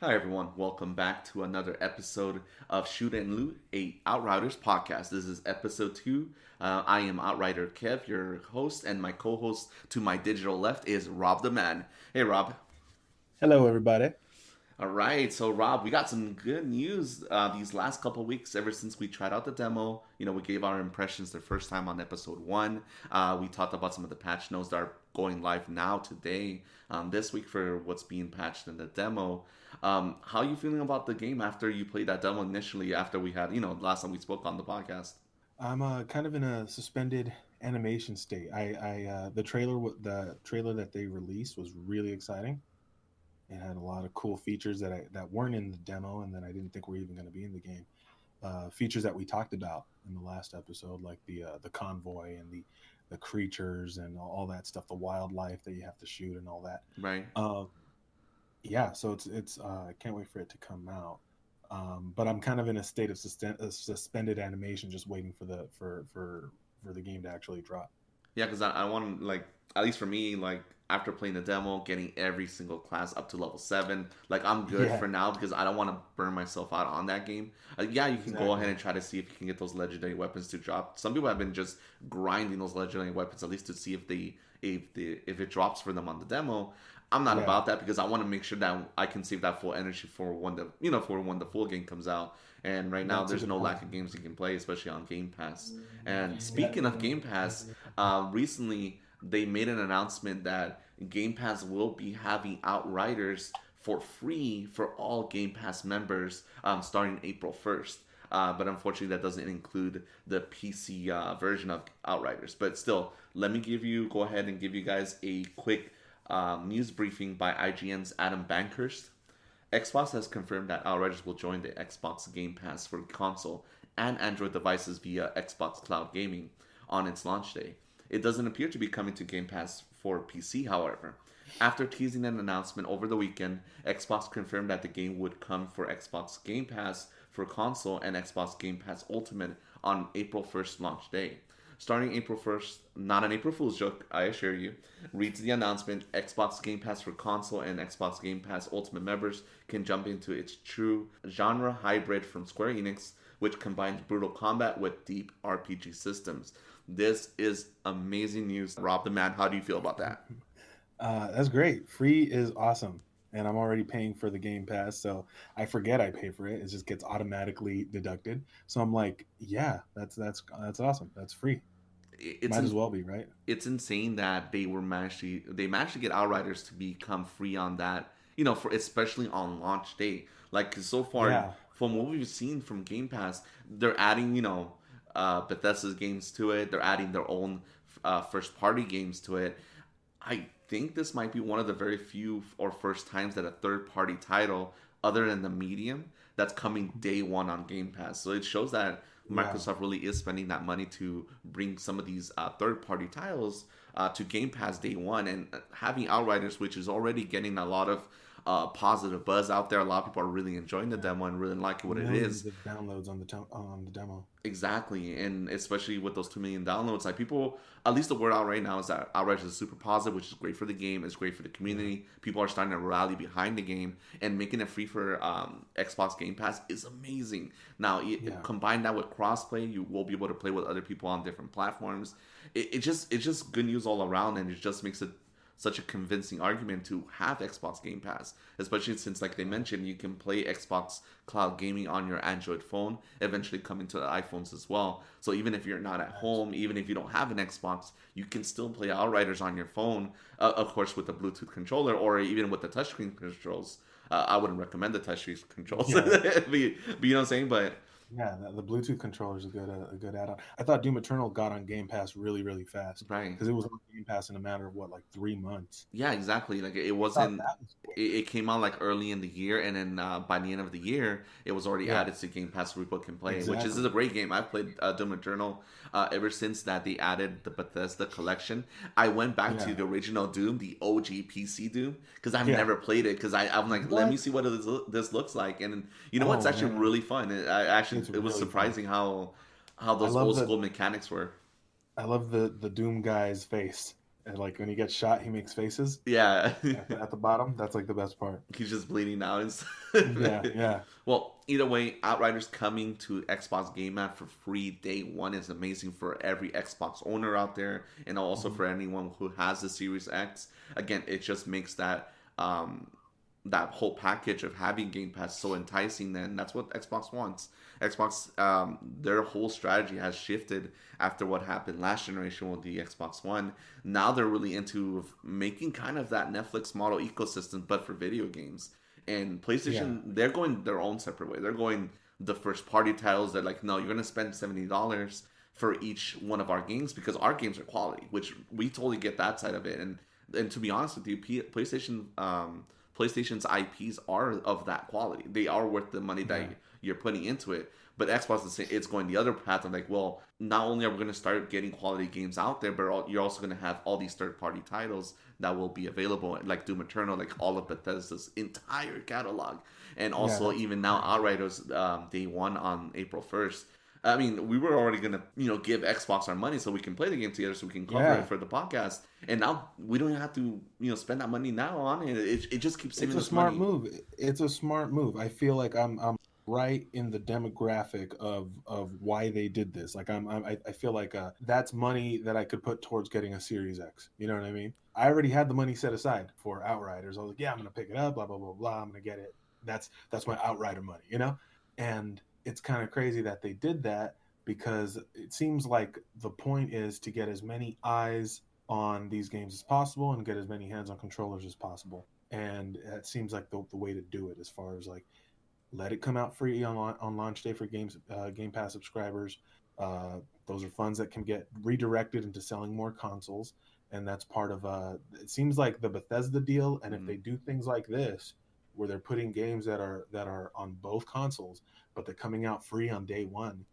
Hi everyone, welcome back to another episode of Shoot and Loot, a Outriders podcast. This is episode 2. I am Outrider Kev, your host, and my co-host to my digital left is Rob the Man. Hey Rob. Hello, everybody. All right, so Rob, we got some good news these last couple weeks. Ever since we tried out the demo, we gave our impressions the first time on episode 1. We talked about some of the patch notes that are going live now today, this week for what's being patched in the demo. How are you feeling about the game after you played that demo initially? After we had, last time we spoke on the podcast. I'm kind of in a suspended animation state. The trailer that they released was really exciting. It had a lot of cool features that weren't in the demo, and that I didn't think were even going to be in the game. Features that we talked about in the last episode, like the convoy and the creatures and all that stuff, the wildlife that you have to shoot and all that. Right. Yeah, so it's I can't wait for it to come out. But I'm kind of in a state of suspended animation, just waiting for the game to actually drop. Yeah, because I want, like, at least for me, like, after playing the demo, getting every single class up to level 7, like, I'm good Yeah, for now because I don't want to burn myself out on that game. Yeah, you can go ahead exactly. and try to see if you can get those legendary weapons to drop. Some people have been just grinding those legendary weapons at least to see if it drops for them on the demo. I'm not Yeah, about that because I want to make sure that I can save that full energy for when the full game comes out. And right now, that's a there's good no point. lack of games you can play, especially on Game Pass. And Yeah, speaking of Game Pass, recently they made an announcement that Game Pass will be having Outriders for free for all Game Pass members starting April 1st. But unfortunately, that doesn't include the PC version of Outriders. But still, let me go ahead and give you guys a quick news briefing by IGN's Adam Bankhurst. Xbox has confirmed that Outriders will join the Xbox Game Pass for console and Android devices via Xbox Cloud Gaming on its launch day. It doesn't appear to be coming to Game Pass for PC, however. After teasing an announcement over the weekend, Xbox confirmed that the game would come for Xbox Game Pass for console and Xbox Game Pass Ultimate on April 1st launch day. Starting April 1st, not an April Fool's joke, I assure you, reads the announcement Xbox Game Pass for console and Xbox Game Pass Ultimate members can jump into its true genre hybrid from Square-Enix, which combines brutal combat with deep RPG systems. This is amazing news. Rob the Man, how do you feel about that? that's great. Free is awesome, and I'm already paying for the Game Pass, so I forget I pay for it. It just gets automatically deducted. So I'm like, yeah, that's awesome. That's free. It's Might in, as well be, right? it's insane that they managed to get Outriders to become free on that. For especially on launch day. Like 'cause so far Yeah, from what we've seen from Game Pass, they're adding Bethesda's games to it. They're adding their own first party games to it. I think this might be one of the very few or first times that a third party title, other than the medium, that's coming day one on Game Pass. So it shows that yeah. Microsoft really is spending that money to bring some of these third party titles to Game Pass day one. And having Outriders, which is already getting a lot of positive buzz out there. A lot of people are really enjoying the Yeah. demo and really liking what it Millions is. of downloads on the demo. Exactly, and especially with those 2 million downloads, like people, at least the word out right now is that Outright is super positive, which is great for the game. It's great for the Yeah, community. People are starting to rally behind the game, and making it free for Xbox Game Pass is amazing. Now, yeah. combine that with crossplay, you will be able to play with other people on different platforms. It's just good news all around, and it just makes it such a convincing argument to have Xbox Game Pass, especially since, like they mentioned, you can play Xbox Cloud Gaming on your Android phone, eventually coming to the iPhones as well. So even if you're not at Nice. home, even if you don't have an Xbox, you can still play Outriders on your phone, of course, with a Bluetooth controller or even with the touchscreen controls. I wouldn't recommend the touchscreen controls, Yeah, but you know what I'm saying? But yeah. The Bluetooth controller is a good add-on. I thought Doom Eternal got on Game Pass really, really fast right. because it was on Game Pass in a matter of what, like 3 months. Yeah, exactly. Like it I thought wasn't. that was quick. It came out like early in the year, and then by the end of the year, it was already Yeah, added to Game Pass where people can play, which is exactly. a great game. I've played Doom Eternal ever since that they added the Bethesda collection. I went back to Yeah, the original Doom, the OG PC Doom, because I've yeah. never played it. Because I'm like, let me What? see what this looks like, and you know what's Oh actually man, really fun. Actually, it's it was really fun. surprising how I those love old the school mechanics were. I love the Doom guy's face. And like when he gets shot, he makes faces Yeah. at the bottom. That's like the best part. He's just bleeding out and Yeah, stuff. yeah. Well, either way, Outriders coming to Xbox Game Pass for free day one is amazing for every Xbox owner out there, and also Mhm. for anyone who has the Series X. Again, it just makes that whole package of having Game Pass so enticing. Then that's what Xbox wants. Xbox, their whole strategy has shifted after what happened last generation with the Xbox One. Now they're really into making kind of that Netflix model ecosystem, but for video games. And Yeah, PlayStation, they're going their own separate way. They're going the first party titles. They're like, no, you're gonna spend $70 for each one of our games because our games are quality, which we totally get that side of it. And to be honest with you, PlayStation's IPs are of that quality. They are worth the money that yeah, you're putting into it. But Xbox is saying it's going the other path of like, well, not only are we going to start getting quality games out there, but you're also going to have all these third-party titles that will be available, like Doom Eternal, like all of Bethesda's entire catalog, and yeah. also That's even now crazy. Outriders day one on April 1st. I mean, we were already gonna, give Xbox our money so we can play the game together, so we can cover it Yeah, for the podcast. And now we don't have to, spend that money now on it. It just keeps it's saving a us smart money. move. It's a smart move. I feel like I'm right in the demographic of why they did this. Like I feel like that's money that I could put towards getting a Series X. You know what I mean? I already had the money set aside for Outriders. I was like, yeah, I'm gonna pick it up. Blah blah blah blah. I'm gonna get it. That's my Outrider money. You know, and it's kind of crazy that they did that because it seems like the point is to get as many eyes on these games as possible and get as many hands on controllers as possible. And it seems like the way to do it as far as like let it come out free on launch day for Game Pass subscribers. Uh, those are funds that can get redirected into selling more consoles, and that's part of. It seems like the Bethesda deal, and if Mm-hmm. they do things like this, where they're putting games that are on both consoles, but they're coming out free on day one,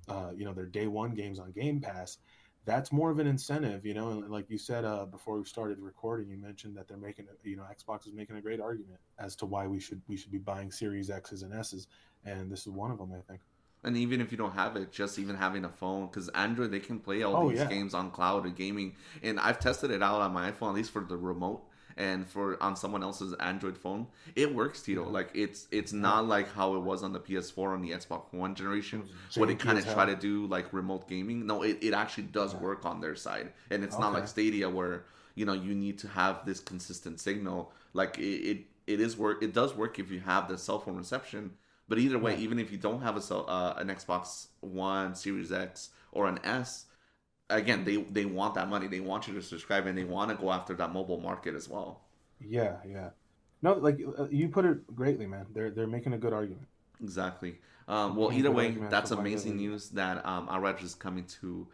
their day one games on Game Pass, that's more of an incentive, And like you said before we started recording, you mentioned that they're making, Xbox is making a great argument as to why we should be buying Series X's and S's, and this is one of them, I think. And even if you don't have it, just even having a phone, because Android they can play all Oh these yeah, games on cloud and gaming. And I've tested it out on my iPhone, at least for the remote, and for on someone else's Android phone, it works, Tito. yeah, Like it's yeah. not like how it was on the PS4 on the Xbox One It generation, was where they janky kind as of try to hell. do like remote gaming. No, it actually does Yeah. work on their side, and it's not like Okay. Stadia where you need to have this consistent signal. Like it is work. It does work if you have the cell phone reception, but either way, Yeah. even if you don't have an Xbox One, Series X, or an S, again, they want that money. They want you to subscribe, and they want to go after that mobile market as well. Yeah. Yeah. No, like you put it greatly, man. They're making a good argument. Exactly. They're Well, making a either good way, argument as to that's why amazing news that Outriders is coming to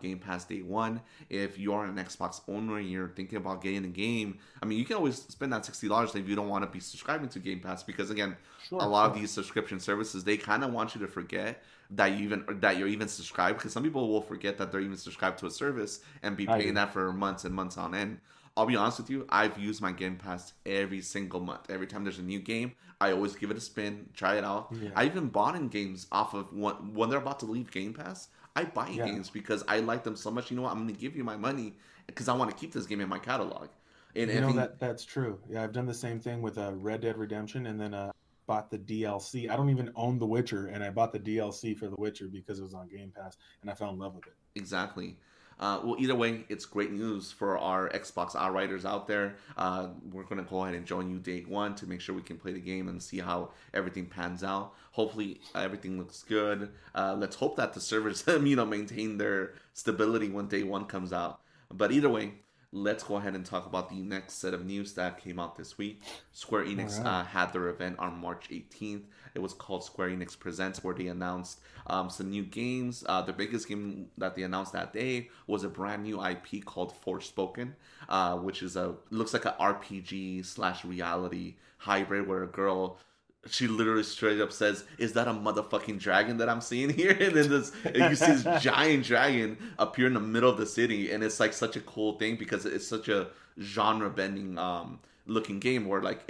Game Pass day one. If you are an Xbox owner and you're thinking about getting a game, I mean, you can always spend that $60 if you don't want to be subscribing to Game Pass because again, a Sure, lot of sure. these subscription services they kind of want you to forget that you're even subscribed because some people will forget that they're even subscribed to a service and be I paying do. that for months and months on end. I'll be honest with you, I've used my Game Pass every single month. Every time there's a new game, I always give it a spin, try it out. Yeah. I even bought in games off of when they're about to leave Game Pass. I buy Yeah. games because I like them so much. You know what? I'm going to give you my money because I want to keep this game in my catalog. And You I know think that's true. Yeah, I've done the same thing with Red Dead Redemption, and then bought the DLC. I don't even own The Witcher, and I bought the DLC for The Witcher because it was on Game Pass, and I fell in love with it. exactly. Well, either way, it's great news for our Xbox Outriders out there. We're going to go ahead and join you day one to make sure we can play the game and see how everything pans out. Hopefully, everything looks good. Let's hope that the servers, maintain their stability when day one comes out. But either way, let's go ahead and talk about the next set of news that came out this week. Square All Enix right. had their event on March 18th. It was called Square-Enix Presents, where they announced some new games. The biggest game that they announced that day was a brand new IP called Forspoken, which is looks like an RPG slash reality hybrid where a girl she literally straight up says, "Is that a motherfucking dragon that I'm seeing here?" And then you see this giant dragon appear in the middle of the city, and it's like such a cool thing because it's such a genre bending looking game where like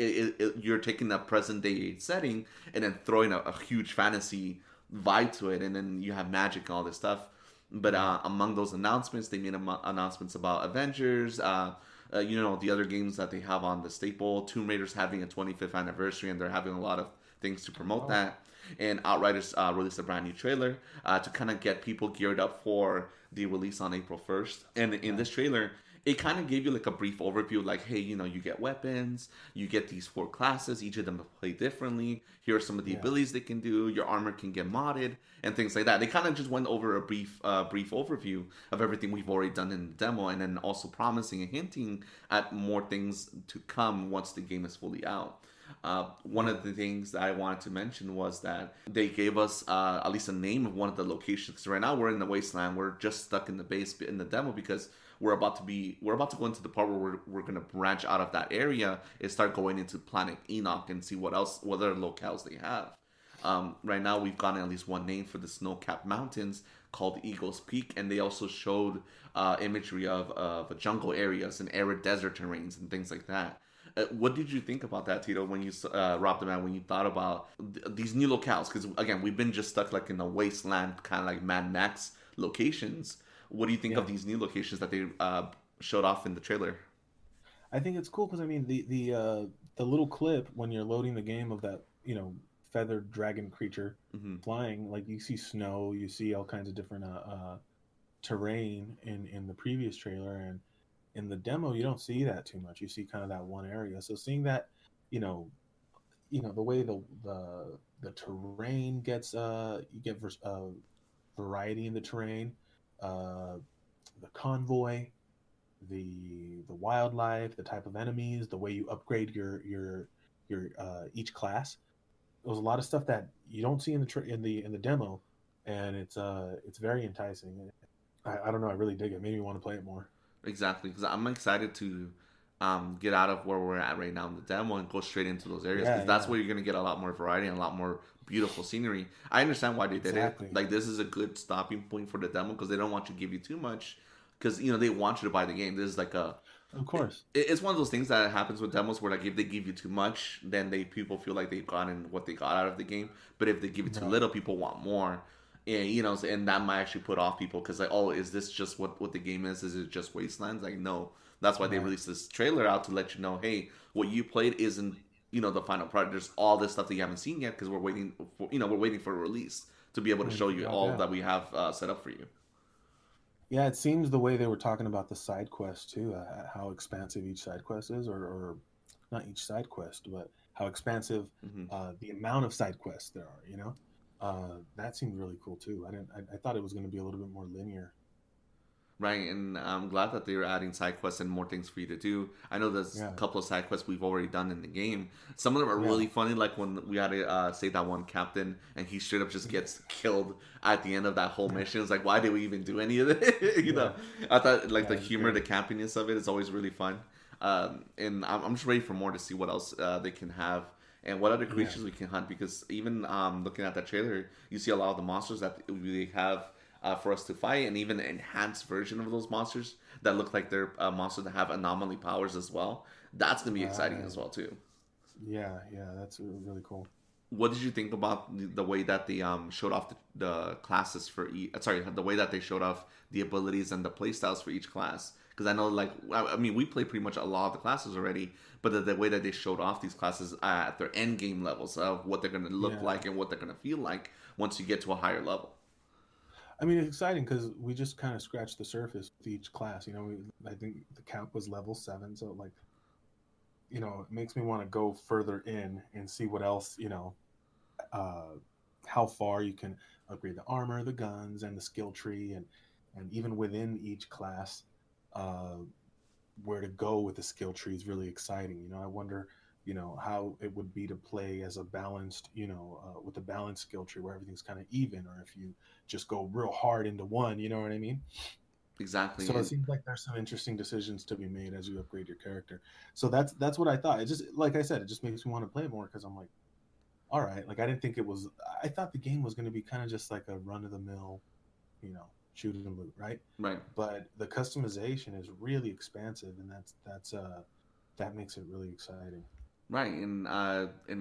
you're taking a present day setting and then throwing a huge fantasy vibe to it, and then you have magic and all this stuff. But among those announcements, they made announcements about Avengers. The other games that they have on the staple. Tomb Raider's having a 25th anniversary, and they're having a lot of things to promote Oh, that. And Outriders released a brand new trailer to kind of get people geared up for the release on April 1st. And in this nice. trailer, it kind of gave you like a brief overview, like, hey, you get weapons, you get these four classes, each of them play differently. Here are some of the Yeah. abilities they can do. Your armor can get modded and things like that. They kind of just went over a brief overview of everything we've already done in the demo, and then also promising and hinting at more things to come once the game is fully out. One Yeah. of the things that I wanted to mention was that they gave us at least a name of one of the locations. Because right now we're in the wasteland. We're just stuck in the base in the demo because we're about to go into the part where we're going to branch out of that area and start going into Planet Enoch and see what other locales they have. Right now we've gotten at least one name for the snow-capped mountains called Eagles Peak, and they also showed imagery of jungle areas and arid desert terrains and things like that. What did you think about that, Tito, when you Rob the Man, when you thought about these new locales? Because again, we've been just stuck like in the wasteland, kind of like Mad Max locations. What do you think Yeah. of these new locations that they showed off in the trailer? I think it's cool because I mean the little clip when you're loading the game of that feathered dragon creature Hmm. flying, like you see snow, you see all kinds of different terrain in the previous trailer, and in the demo you don't see that too much. You see kind of that one area. So seeing that, you know, the way the terrain gets you get variety in the terrain, uh, the convoy, the wildlife, the type of enemies, the way you upgrade your each class. There's a lot of stuff that you don't see in the demo, and it's very enticing. I don't know. I really dig it. Made me want to play it more. Exactly, because I'm excited to get out of where we're at right now in the demo and go straight into those areas because Yeah, that's yeah, where you're gonna get a lot more variety and a lot more beautiful scenery. I understand why they did it. exactly. Like this is a good stopping point for the demo because they don't want to give you too much because they want you to buy the game. This is like Of course. it's one of those things that happens with demos where like if they give you too much, then people feel like they've gotten what they got out of the game. But if they give you too Right. little, people want more. And and that might actually put off people because like, oh, is this just what the game is? Is it just wastelands? Like, no. That's why they Right. released this trailer out to let you know, hey, what you played isn't the final product. There's all this stuff that you haven't seen yet because we're waiting for a release to be able to show Waiting for you that. all Yeah. that we have set up for you. Yeah. It seems the way they were talking about the side quest too, how expansive each side quest is, or not each side quest, but how expansive Hmm. the amount of side quests there are. That seemed really cool too. I thought it was going to be a little bit more linear. Right, and I'm glad that they're adding side quests and more things for you to do. I know there's a Yeah. couple of side quests we've already done in the game. Some of them are Yeah. really funny, like when we had to save that one captain and he straight up just gets killed at the end of that whole mission. It's like, why did we even do any of it? Yeah. I thought like Yeah. the It was humor, the great. campiness of it is always really fun. And I'm just ready for more to see what else they can have and what other Yeah. creatures we can hunt because even looking at that trailer, you see a lot of the monsters that we have for us to fight, and even an enhanced version of those monsters that look like they're monsters that have anomaly powers as well. That's gonna be exciting as Right. well too. Yeah. Yeah. That's really cool. What did you think about the way that they showed off the classes for each? Sorry, the way that they showed off the abilities and the playstyles for each class. Because I know, like, I mean, we play pretty much a lot of the classes already, but the way that they showed off these classes at their end game levels of what they're gonna look Yeah. like and what they're gonna feel like once you get to a higher level. I mean, it's exciting because we just kind of scratched the surface with each class. I think the cap was level 7, so like, it makes me want to go further in and see what else, uh, how far you can upgrade the armor, the guns, and the skill tree, and even within each class, uh, where to go with the skill tree is really exciting. I wonder, how it would be to play as a balanced, with a balanced skill tree where everything's kind of even, or if you just go real hard into one. You know what I mean? Exactly, So it and seems like there's some interesting decisions to be made as you upgrade your character. So that's what I thought. It just, like I said, it just makes me want to play more because I'm like, all right, like I didn't think it was. I thought the game was going to be kind of just like a run of the mill, shoot and loot, right? right. But the customization is really expansive, and that makes it really exciting. Right, and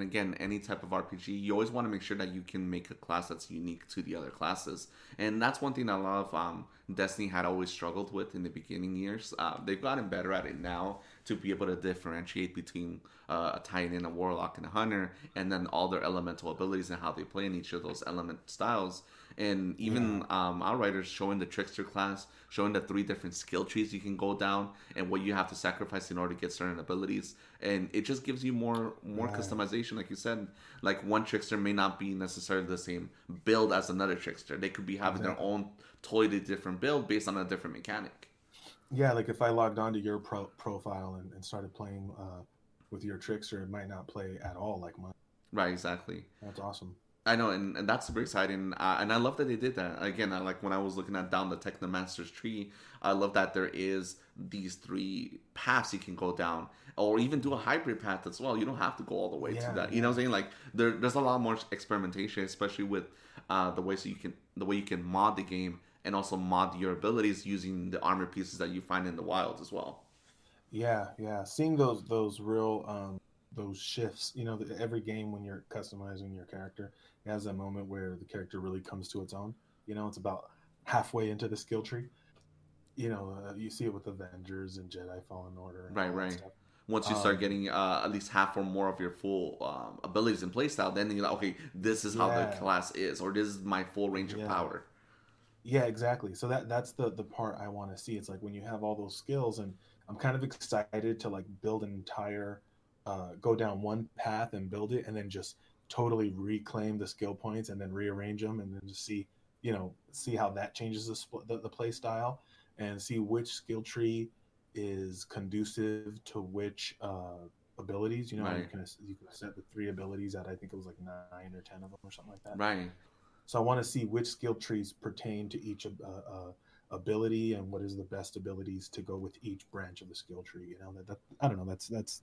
again, any type of RPG, you always want to make sure that you can make a class that's unique to the other classes, and that's one thing that a lot of Destiny had always struggled with in the beginning years. They've gotten better at it now to be able to differentiate between a Titan, a Warlock, and a Hunter, and then all their elemental abilities and how they play in each of those element styles. And Yeah, even Outriders showing the Trickster class, showing the three different skill trees you can go down, and what you have to sacrifice in order to get certain abilities, and it just gives you more right. customization. Like you said, like one Trickster may not be necessarily the same build as another Trickster. They could be having their Exactly. own totally different build based on a different mechanic. Yeah, like if I logged onto your profile and started playing with your trickster, it might not play at all like mine. Right, exactly. That's awesome. I know, and that's super exciting, and I love that they did that. Again, I like when I was looking at down the Technomaster's tree. I love that there is these three paths you can go down, or even do a hybrid path as well. You don't have to go all the way to Yeah, that. You know yeah, what I'm saying? Like there's a lot more experimentation, especially with the way you can mod the game and also mod your abilities using the armor pieces that you find in the wild as well. yeah, yeah. Seeing those real those shifts, every game when you're customizing your character, it has that moment where the character really comes to its own. It's about halfway into the skill tree. You see it with Avengers and Jedi Fallen Order and Right, all that right. stuff. Once you start Um, getting at least half or more of your full abilities in playstyle, then you're like, okay, this is how the yeah, class is, or this is my full range of yeah. power. Yeah, exactly. So that's the part I want to see. It's like when you have all those skills, and I'm kind of excited to like build an entire, go down one path and build it, and then just totally reclaim the skill points and then rearrange them, and then just see how that changes the play style, and see which skill tree is conducive to which abilities. You know how Right, you can set the three abilities that I think it was like 9 or 10 of them or something like that. right. So I want to see which skill trees pertain to each ability, and what is the best abilities to go with each branch of the skill tree. That I don't know. That.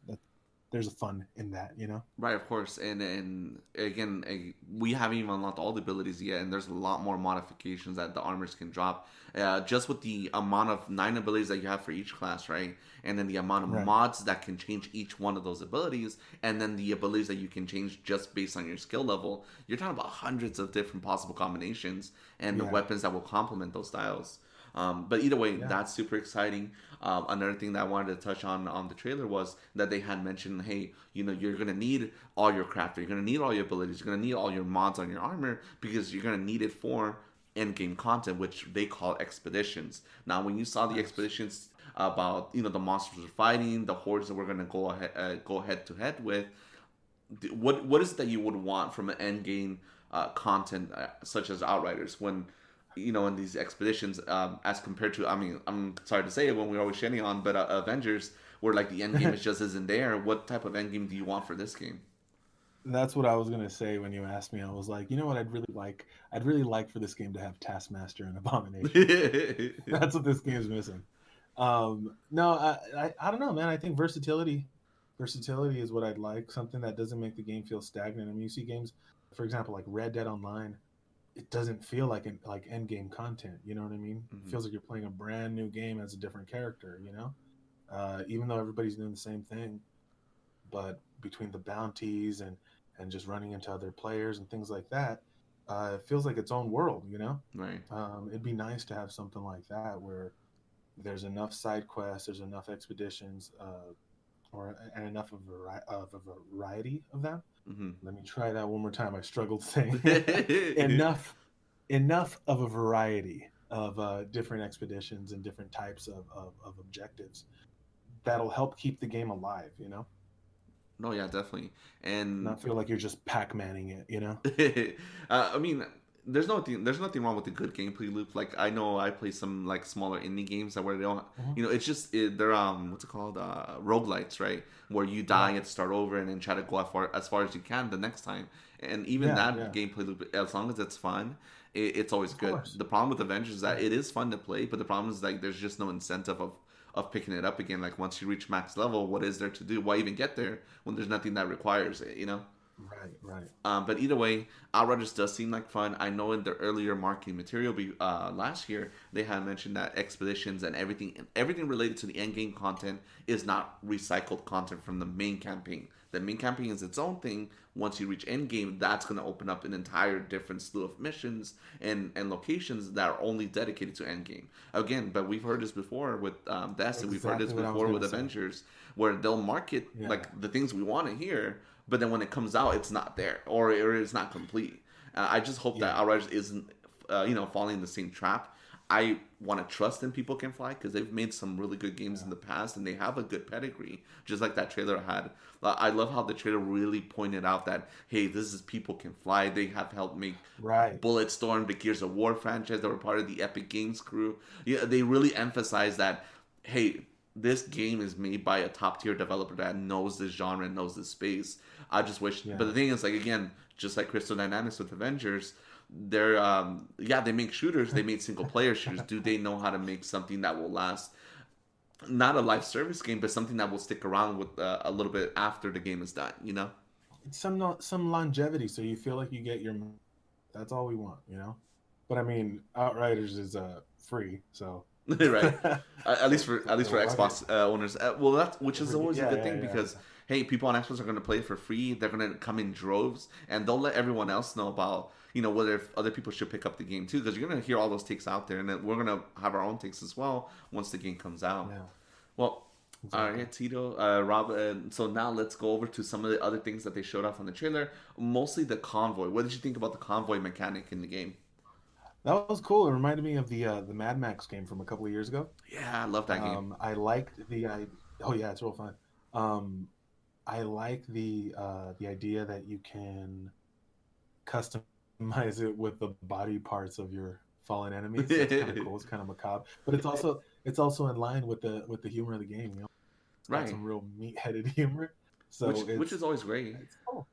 There's a fun in that. Right, of course, and again, we haven't even unlocked all the abilities yet, and there's a lot more modifications that the armors can drop. Just with the amount of 9 abilities that you have for each class, right, and then the amount of Right. mods that can change each one of those abilities, and then the abilities that you can change just based on your skill level. You're talking about hundreds of different possible combinations and the Yeah. weapons that will complement those styles. But either way, Yeah. that's super exciting. Another thing that I wanted to touch on the trailer was that they had mentioned, hey, you're gonna need all your crafter, you're gonna need all your abilities, you're gonna need all your mods on your armor because you're gonna need it for end game content, which they call expeditions. Now, when you saw the Nice. expeditions about the monsters we're fighting, the hordes that we're gonna go head to head with, what is it that you would want from an end game content such as Outriders when in these expeditions as compared to, I mean, I'm sorry to say it when we're always shitting on, but Avengers, where like the end game is just isn't there. What type of end game do you want for this game? That's what I was gonna say when you asked me. I was like, you know what I'd really like? I'd really like for this game to have Taskmaster and Abomination. That's what this game's missing. No, I don't know, man. I think versatility is what I'd like. Something that doesn't make the game feel stagnant. I mean, you see games, for example, like Red Dead Online. It doesn't feel like end game content. You know what I mean? It Mhm. feels like you're playing a brand new game as a different character. Even though everybody's doing the same thing, but between the bounties and just running into other players and things like that, it feels like its own world. Right. It'd be nice to have something like that where there's enough side quests, there's enough expeditions, and enough of a variety of them. Hmm. Let me try that one more time. I struggled saying enough enough of a variety of different expeditions and different types of objectives that'll help keep the game alive. No, yeah, definitely. And Not feel like you're just Pac-Manning it. I mean, there's nothing wrong with the good gameplay loop. Like I know I play some like smaller indie games that where they don't, Mhm. it's just they're what's it called, roguelites, right? Where you die, you Yeah, have to start over and then try to go as far as you can the next time. And even yeah, that yeah. gameplay loop, as long as it's fun, it's always Of good. course. The problem with Avengers is that Yeah, it is fun to play, but the problem is like there's just no incentive of picking it up again. Like once you reach max level, what is there to do? Why even get there when there's nothing that requires it? right, right. But either way, Outriders does seem like fun. I know in the earlier marketing material last year they had mentioned that expeditions and everything related to the end game content is not recycled content from the main campaign. The main campaign is its own thing. Once you reach endgame, that's going to open up an entire different slew of missions and locations that are only dedicated to endgame. Again, but we've heard this before with Destiny. We've heard this Exactly what I was before with gonna say. Avengers, where they'll market Yeah. like the things we want to hear, but then when it comes out, it's not there or it's not complete. I just hope that Yeah. Outriders isn't, falling in the same trap. I want to trust in People Can Fly because they've made some really good games in the past and they have a good pedigree, just like that trailer had. I love how the trailer really pointed out that, hey, this is People Can Fly. They have helped make Right. Bulletstorm, the Gears of War franchise. They were part of the Epic Games crew. Yeah, they really emphasize that, hey, this game is made by a top tier developer that knows this genre and knows this space. I just wish, Yeah. but the thing is, like, again, just like Crystal Dynamics with Avengers, they're they make shooters, they made single player shooters. Do they know how to make something that will last? Not a live service game, but something that will stick around with a little bit after the game is done. You know? Some longevity, so you feel like you get your. That's all we want, you know. But I mean, Outriders is free, so Right. At least for So, Xbox owners. Well, that's which is always a yeah, good yeah, thing yeah. because hey, people on Xbox are going to play it for free. They're going to come in droves, and they'll let everyone else know about whether if other people should pick up the game too. Because you're going to hear all those takes out there, and then we're going to have our own takes as well once the game comes out. Yeah. Well. All Exactly. right, Tito, Rob. So now let's go over to some of the other things that they showed off on the trailer. Mostly the convoy. What did you think about the convoy mechanic in the game? That was cool. It reminded me of the Mad Max game from a couple of years ago. Yeah, I love that game. I liked oh yeah, it's real fun. Um, I like the idea that you can customize it with the body parts of your fallen enemies. So it's kind of cool. It's kind of macabre, but it's also in line with the humor of the game. You know, it's got Right. some real meat-headed humor. So Which is always great. it's cool.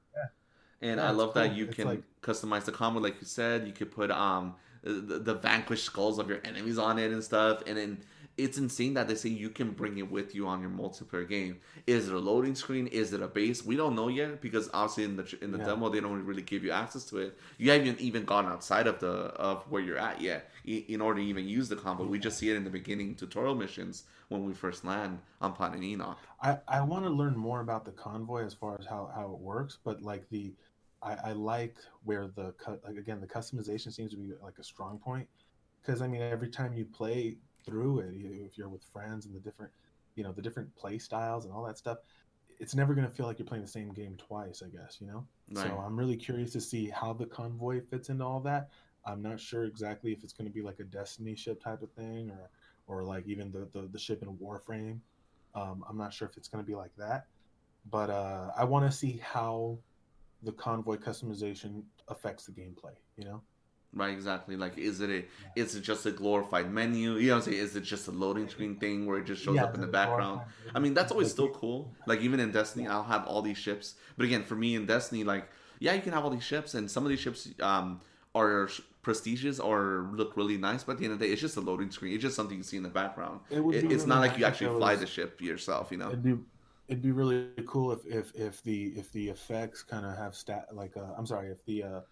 And Yeah, I it's love that cool. you It's can like customize the combo, like you said. You could put the vanquished skulls of your enemies on it and stuff. And then it's insane that they say you can bring it with you on your multiplayer game. Is it a loading screen? Is it a base? We don't know yet because obviously in the yeah, demo they don't really give you access to it. You haven't even gone outside of where you're at yet in order to even use the combo. We just see it in the beginning tutorial missions when we first land on Planet Enoch. I want to learn more about the convoy as far as how it works, but like I like where like again the customization seems to be like a strong point because I mean every time you play through it, if you're with friends and the different play styles and all that stuff, it's never going to feel like you're playing the same game twice, I guess, you know? So Right. I'm really curious to see how the convoy fits into all that. I'm not sure exactly if it's going to be like a Destiny ship type of thing or like even the ship in Warframe. I'm not sure if it's going to be like that, but I want to see how the convoy customization affects the gameplay, you know? Right, exactly. Like, Yeah. is it just a glorified menu? You know what I'm saying? Is it just a loading screen thing where it just shows Yeah, up in the the background? glorified I menu. mean, that's always Like still cool. Like, even in Destiny, yeah, I'll have all these ships. But again, for me in Destiny, like, yeah, you can have all these ships, and some of these ships are prestigious or look really nice. But at the end of the day, it's just a loading screen. It's just something you see in the background. it would be It's really not like you nice if actually there fly the was. ship yourself. You know? It'd be really cool if the effects kind of have I'm sorry, if the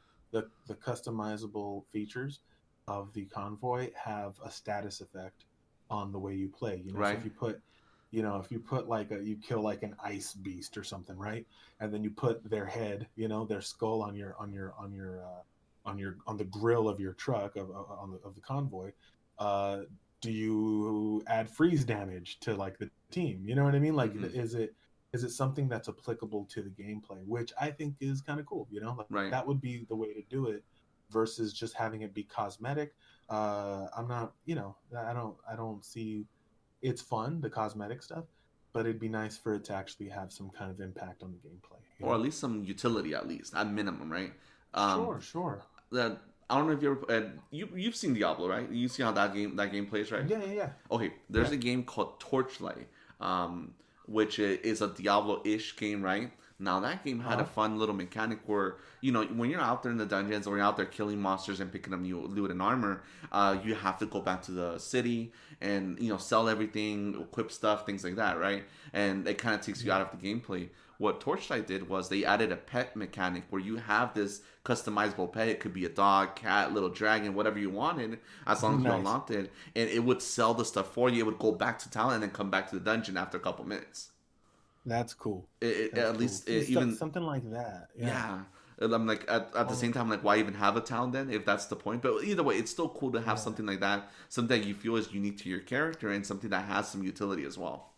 customizable features of the convoy have a status effect on the way you play. You know, so Right. if you put like you kill like an ice beast or something, right? And then you put their head, their skull on the grill of your truck of the convoy. Uh, do you add freeze damage to like the team? You know what I mean? Like, Hmm. is it something that's applicable to the gameplay, which I think is kind of cool. Like Right. that would be the way to do it versus just having it be cosmetic. I'm not, I don't see. It's fun, the cosmetic stuff, but it'd be nice for it to actually have some kind of impact on the gameplay. You Or at know? least some utility, at least at minimum, right? Um, Sure, sure. that I don't know if you ever you've seen Diablo, right? You see how that game plays, right? Yeah, yeah, yeah, Okay, there's yeah. a game called Torchlight, which is a Diablo-ish game, right? Now that game had a Uh-huh. fun little mechanic where when you're out there in the dungeons or you're out there killing monsters and picking up new loot and armor, you have to go back to the city and sell everything, equip stuff, things like that, right? And it kind of takes you Yeah. out of the gameplay. What Torchlight did was they added a pet mechanic where you have this customizable pet. It could be a dog, cat, little dragon, whatever you wanted, as long as you Nice. unlocked it. And it would sell the stuff for you. It would go back to town and then come back to the dungeon after a couple minutes. That's cool. That's At cool. least See, even something like that. Yeah. yeah. And I'm like at the Oh, same time, like why even have a town then if that's the point? But either way, it's still cool to have yeah. something like that, something that you feel is unique to your character and something that has some utility as well.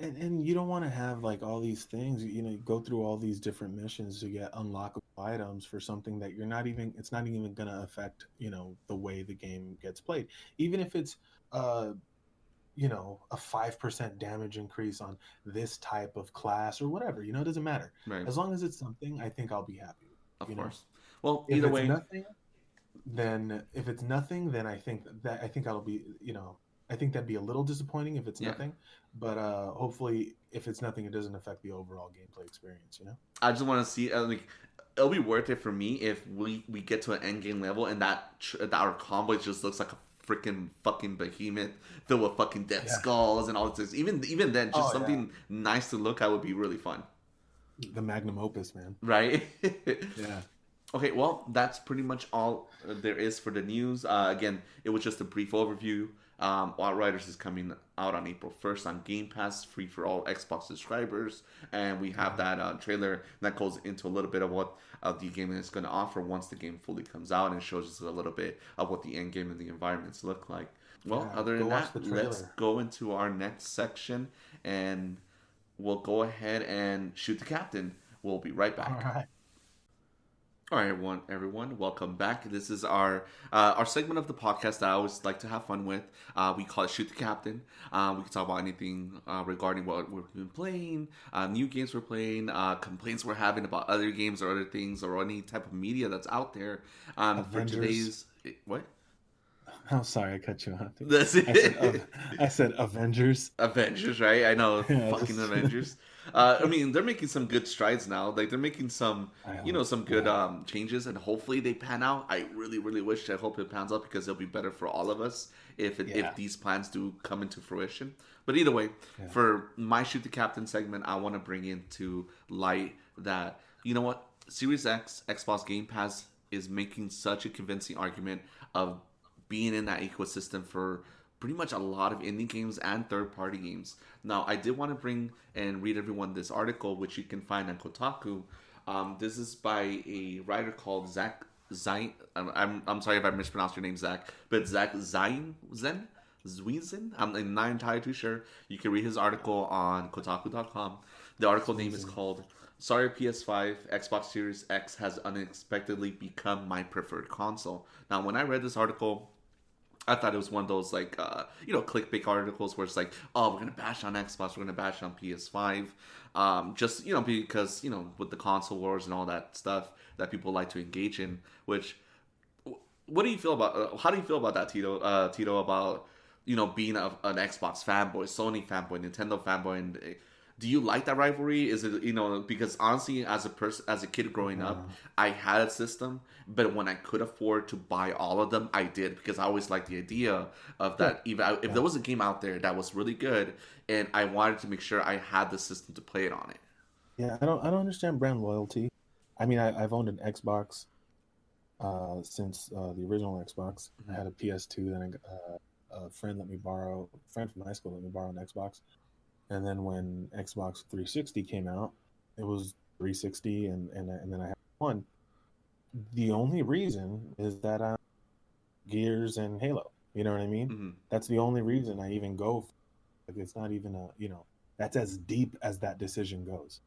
And you don't want to have like all these things, go through all these different missions to get unlockable items for something that you're not even it's not even going to affect, the way the game gets played. Even if it's uh a 5% damage increase on this type of class or whatever, it doesn't matter. Right. As long as it's something, I think I'll be happy with, Of you know. course. Well, If either it's way, nothing, then I think that'll be, I think that'd be a little disappointing if it's yeah. nothing, but hopefully if it's nothing, it doesn't affect the overall gameplay experience. I just want to see like it'll be worth it for me if we get to an end game level and that our combo just looks like a freaking fucking behemoth filled with fucking death Yeah. skulls and all this. Even then, just Oh yeah. something nice to look at would be really fun, The magnum opus, man. right? Yeah. Okay, well, that's pretty much all there is for the news. Again, it was just a brief overview. Outriders is coming out on April 1st on Game Pass, free for all Xbox subscribers. And we have that trailer that goes into a little bit of what the game is going to offer once the game fully comes out and shows us a little bit of what the end game and the environments look like. Well, Yeah, other go than watch that, the let's trailer. go into our next section and we'll go ahead and shoot the captain. We'll be right All back. right. All right, everyone, welcome back. This is our segment of the podcast that I always like to have fun with. We call it Shoot the Captain. We can talk about anything regarding what we've been playing, new games we're playing, complaints we're having about other games or other things, or any type of media that's out there. For Avengers. today's what? I'm sorry, I cut you off. That's I said it. I said Avengers. Avengers, right? I know, Yeah, fucking just Avengers. I mean, they're making some good strides now. Like they're making some, I hope. some good Yeah. changes, and hopefully they pan out. I really, really wish. I hope it pans out because it'll be better for all of us if Yeah. these plans do come into fruition. But either way, Yeah. for my shoot the captain segment, I want to bring into light that you know what, Series X, Xbox Game Pass is making such a convincing argument of being in that ecosystem for pretty much a lot of indie games and third party games. Now, I did want to bring and read everyone this article, which you can find on Kotaku. This is by a writer called Zach Zain. I'm sorry if I mispronounced your name, Zach, but Zach Zwizen. I'm not entirely too sure. You can read his article on Kotaku.com. The article name is called "Sorry PS5, Xbox Series X has unexpectedly become my preferred console." Now, when I read this article, I thought it was one of those like clickbait articles where it's like, oh, we're gonna bash on Xbox, we're gonna bash on PS5, just because with the console wars and all that stuff that people like to engage in. Which, what do you feel about? How do you feel about that, Tito? Tito, about being an Xbox fanboy, Sony fanboy, Nintendo fanboy, and do you like that rivalry? Is it because honestly, as a kid growing up, Yeah. I had a system, but when I could afford to buy all of them, I did because I always liked the idea of Yeah. that. Even if Yeah. there was a game out there that was really good, and I wanted to make sure I had the system to play it on it. Yeah. I don't understand brand loyalty. I mean, I've owned an Xbox since the original Xbox. I Mhm. had a PS2. Then a friend from high school let me borrow an Xbox. And then when Xbox 360 came out, it was 360, and then I had one. The only reason is that Gears and Halo. You know what I mean? Hmm. That's the only reason I even go. Like it's not even that's as deep as that decision goes.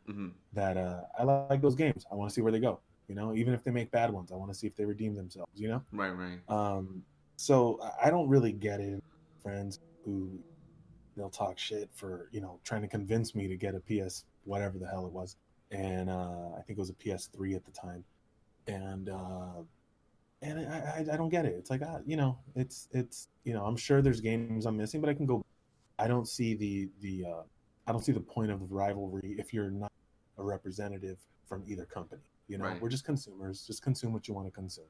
Hmm. That I like those games. I want to see where they go. Even if they make bad ones, I want to see if they redeem themselves. Right, right. So I don't really get it. Friends who they'll talk shit for trying to convince me to get a PS whatever the hell it was, and I think it was a PS3 at the time, and I don't get it. It's like it's I'm sure there's games I'm missing, but I can go. I don't see I don't see the point of the rivalry if you're not a representative from either company. Right. We're just consumers. Just consume what you want to consume.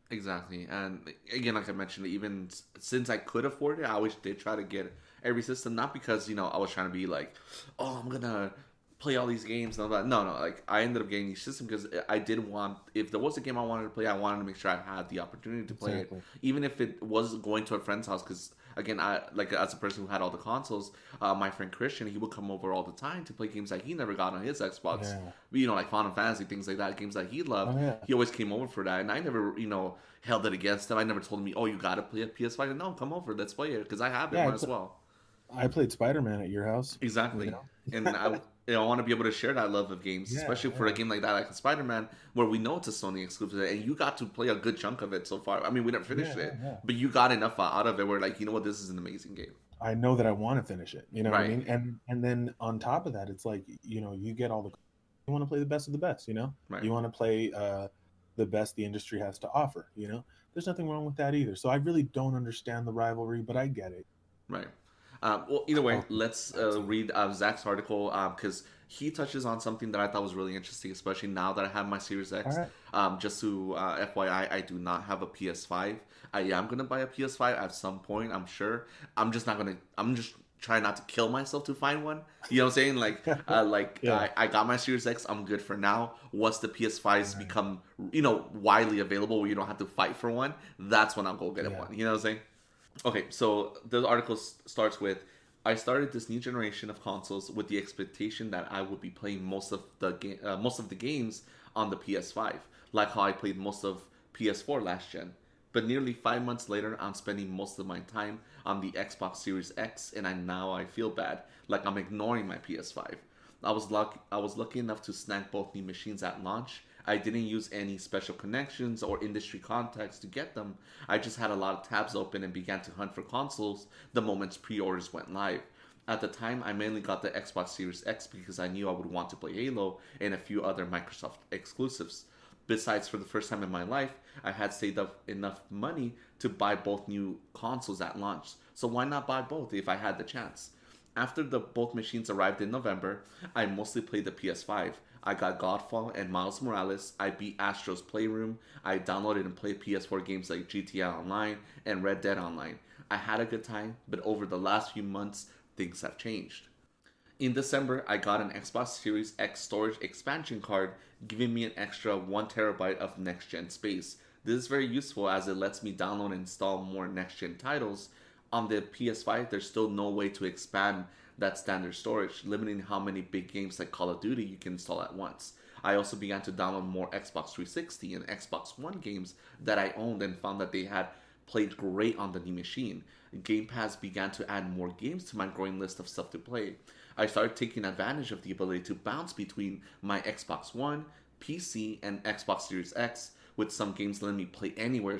Exactly. And again, like I mentioned, even since I could afford it, I always did try to get every system. Not because I was trying to be like, oh, I'm gonna play all these games and all that. No, like I ended up getting the system because I did want, if there was a game I wanted to play, I wanted to make sure I had the opportunity to play it, even if it was going to a friend's house. Because again, I like as a person who had all the consoles, my friend Christian, he would come over all the time to play games that he never got on his Xbox. Yeah. You know, like Final Fantasy, things like that, games that he loved. Oh, yeah. He always came over for that, and I never, held it against him. I never told him, oh, you got to play a PS5. No, come over, let's play it, because I have it as well. I played Spider-Man at your house. Exactly. You know? And I want to be able to share that love of games, especially for a game like that, like Spider-Man, where we know it's a Sony exclusive, and you got to play a good chunk of it so far. I mean, we never finished it, but you got enough out of it where, like, you know what, this is an amazing game. I know that I want to finish it. You know what I mean? And then on top of that, it's like, you get all the, you want to play the best of the best, you want to play the best the industry has to offer, there's nothing wrong with that either. So I really don't understand the rivalry, but I get it. Right. Well, either way, let's read Zach's article because he touches on something that I thought was really interesting, especially now that I have my Series X. Just to FYI, I do not have a PS5. I am going to buy a PS5 at some point, I'm sure. I'm just trying not to kill myself to find one. You know what I'm saying? I got my Series X. I'm good for now. Once the PS5s become, widely available where you don't have to fight for one, that's when I'll go get one. You know what I'm saying? Okay, so the article starts with, I started this new generation of consoles with the expectation that I would be playing most of the games on the PS5, like how I played most of PS4 last gen. But nearly 5 months later, I'm spending most of my time on the Xbox Series X, and I feel bad, like I'm ignoring my PS5. I was lucky enough to snag both new machines at launch. I didn't use any special connections or industry contacts to get them. I just had a lot of tabs open and began to hunt for consoles the moment pre-orders went live. At the time, I mainly got the Xbox Series X because I knew I would want to play Halo and a few other Microsoft exclusives. Besides, for the first time in my life, I had saved up enough money to buy both new consoles at launch. So why not buy both if I had the chance? After both machines arrived in November, I mostly played the PS5. I got Godfall and Miles Morales. I beat Astro's Playroom. I downloaded and played PS4 games like GTA Online and Red Dead Online. I had a good time, but over the last few months, things have changed. In December, I got an Xbox Series X storage expansion card, giving me an extra 1 terabyte of next-gen space. This is very useful as it lets me download and install more next-gen titles. On the PS5, there's still no way to expand that standard storage, limiting how many big games like Call of Duty you can install at once. I also began to download more Xbox 360 and Xbox One games that I owned and found that they had played great on the new machine. Game Pass began to add more games to my growing list of stuff to play. I started taking advantage of the ability to bounce between my Xbox One, PC, and Xbox Series X, with some games letting me play anywhere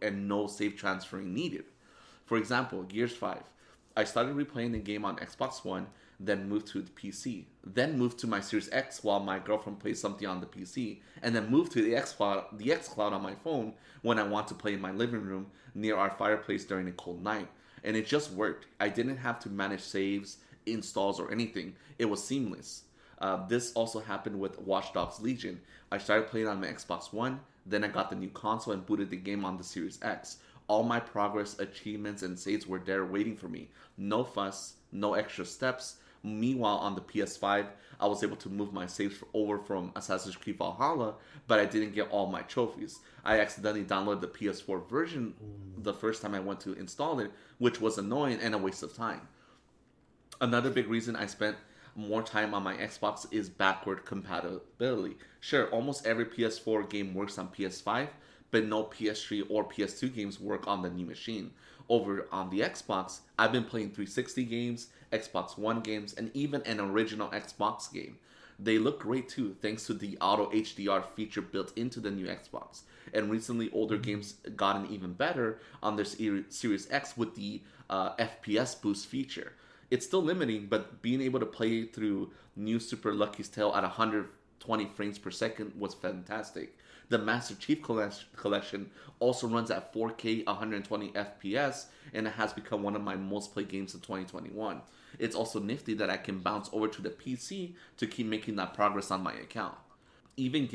and no save transferring needed. For example, Gears 5. I started replaying the game on Xbox One, then moved to the PC, then moved to my Series X while my girlfriend plays something on the PC, and then moved to the xCloud on my phone when I want to play in my living room near our fireplace during a cold night. And it just worked. I didn't have to manage saves, installs, or anything. It was seamless. This also happened with Watch Dogs Legion. I started playing on my Xbox One, then I got the new console and booted the game on the Series X. All my progress, achievements, and saves were there waiting for me. No fuss, no extra steps. Meanwhile, on the PS5, I was able to move my saves over from Assassin's Creed Valhalla, but I didn't get all my trophies. I accidentally downloaded the PS4 version the first time I went to install it, which was annoying and a waste of time. Another big reason I spent more time on my Xbox is backward compatibility. Sure, almost every PS4 game works on PS5, but no PS3 or PS2 games work on the new machine. Over on the Xbox, I've been playing 360 games, Xbox One games, and even an original Xbox game. They look great too, thanks to the Auto HDR feature built into the new Xbox. And recently, older games gotten even better on their Series X with the FPS boost feature. It's still limiting, but being able to play through New Super Lucky's Tale at 120 frames per second was fantastic. The Master Chief Collection also runs at 4K 120 FPS, and it has become one of my most played games of 2021. It's also nifty that I can bounce over to the PC to keep making that progress on my account. Even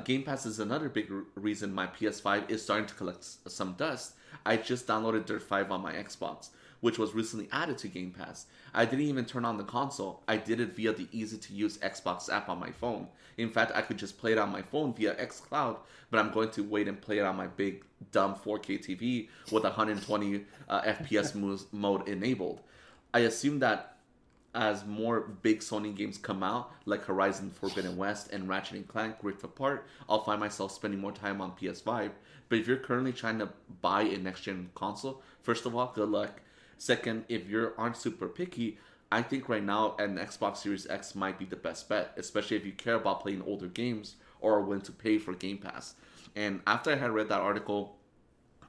Game Pass is another big reason my PS5 is starting to collect some dust. I just downloaded Dirt 5 on my Xbox. which was recently added to Game Pass. I didn't even turn on the console. I did it via the easy-to-use Xbox app on my phone. In fact, I could just play it on my phone via xCloud, but I'm going to wait and play it on my big, dumb 4K TV with 120 FPS mode enabled. I assume that as more big Sony games come out, like Horizon Forbidden West and Ratchet and Clank Rift Apart, I'll find myself spending more time on PS5. But if you're currently trying to buy a next-gen console, first of all, good luck. Second, if you aren't super picky, I think right now an Xbox Series X might be the best bet, especially if you care about playing older games or are willing to pay for Game Pass. And after I had read that article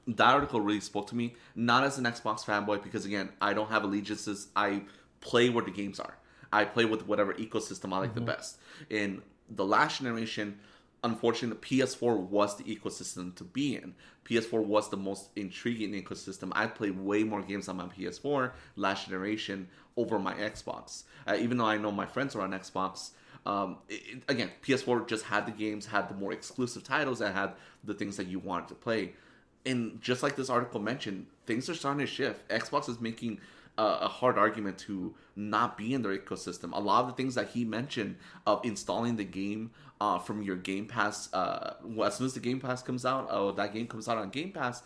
really spoke to me, not as an Xbox fanboy, because again, I don't have allegiances. I play where the games are. I play with whatever ecosystem I like the best. In the last generation, unfortunately, PS4 was the ecosystem to be in. PS4 was the most intriguing ecosystem. I played way more games on my PS4 last generation over my Xbox. Even though I know my friends are on Xbox, again, PS4 just had the games, had the more exclusive titles, that had the things that you wanted to play. And just like this article mentioned, things are starting to shift. Xbox is making a hard argument to not be in their ecosystem. A lot of the things that he mentioned of installing the game from your Game Pass, as soon as the Game Pass comes out, that game comes out on Game Pass,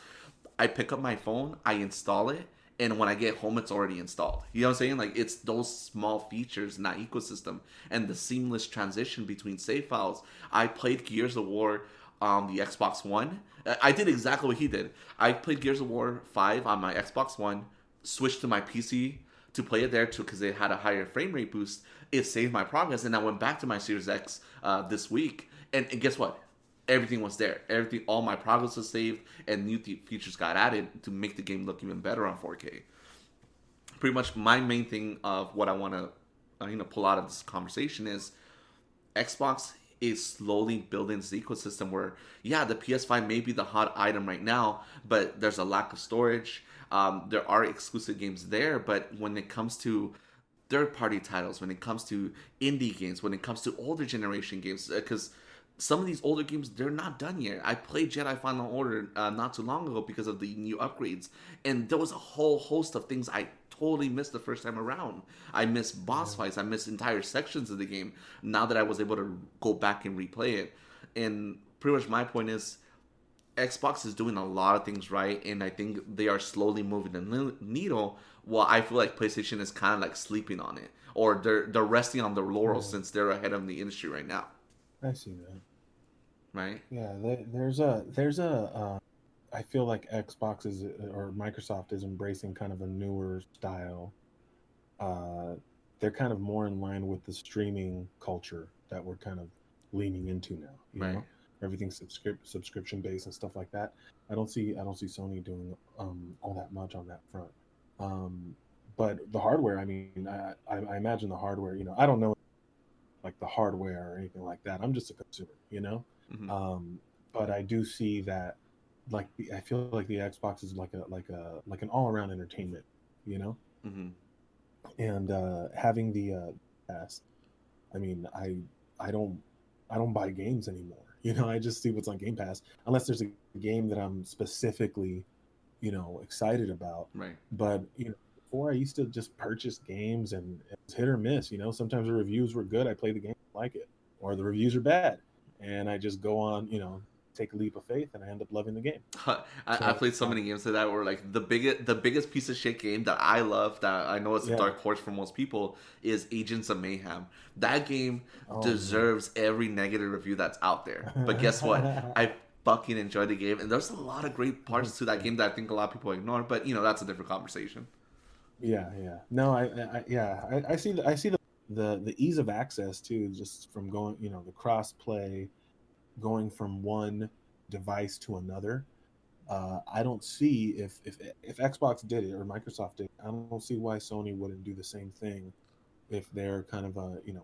I pick up my phone, I install it, and when I get home, it's already installed. You know what I'm saying? Like, it's those small features in that ecosystem and the seamless transition between save files. I played Gears of War on the Xbox One. I did exactly what he did. I played Gears of War 5 on my Xbox One, switched to my PC to play it there too because it had a higher frame rate boost. It saved my progress, and I went back to my Series X this week, and guess what? Everything was there. All my progress was saved, and new features got added to make the game look even better on 4K. Pretty much my main thing of what I want to pull out of this conversation is Xbox is slowly building this ecosystem where, yeah, the PS5 may be the hot item right now, but there's a lack of storage. There are exclusive games there, but when it comes to third-party titles, when it comes to indie games, when it comes to older generation games, because some of these older games, they're not done yet. I played Jedi Fallen Order not too long ago because of the new upgrades, and there was a whole host of things I totally missed the first time around. I missed boss fights. I missed entire sections of the game now that I was able to go back and replay it. And pretty much my point is Xbox is doing a lot of things right, and I think they are slowly moving the needle, while I feel like PlayStation is kind of like sleeping on it, or they're resting on their laurels since they're ahead of the industry right now. I see that. Right? Yeah, I feel like Xbox is or Microsoft is embracing kind of a newer style. They're kind of more in line with the streaming culture that we're kind of leaning into now. You know, everything's subscription based and stuff like that. I don't see Sony doing all that much on that front. But the hardware, I mean, I imagine the hardware. You know, I don't know like the hardware or anything like that. I'm just a consumer. You know. But I do see that, like, I feel like the Xbox is like an all around entertainment, you know. And having the pass, I mean, I don't buy games anymore. You know, I just see what's on Game Pass unless there's a game that I'm specifically, you know, excited about. Right. But you know, before I used to just purchase games and it was hit or miss. You know, sometimes the reviews were good, I play the game, like it, or the reviews are bad. And I just go on, you know, take a leap of faith, and I end up loving the game. I played so many games that were like the biggest piece of shit game that I love, that I know is a dark horse for most people, is Agents of Mayhem. That game deserves every negative review that's out there. But guess what? I fucking enjoyed the game, and there's a lot of great parts to that game that I think a lot of people ignore. But you know, that's a different conversation. Yeah. No, I see the ease of access too, just from going, you know, the cross play, going from one device to another. I don't see if Xbox did it or Microsoft did it, I don't see why Sony wouldn't do the same thing. If they're kind of you know,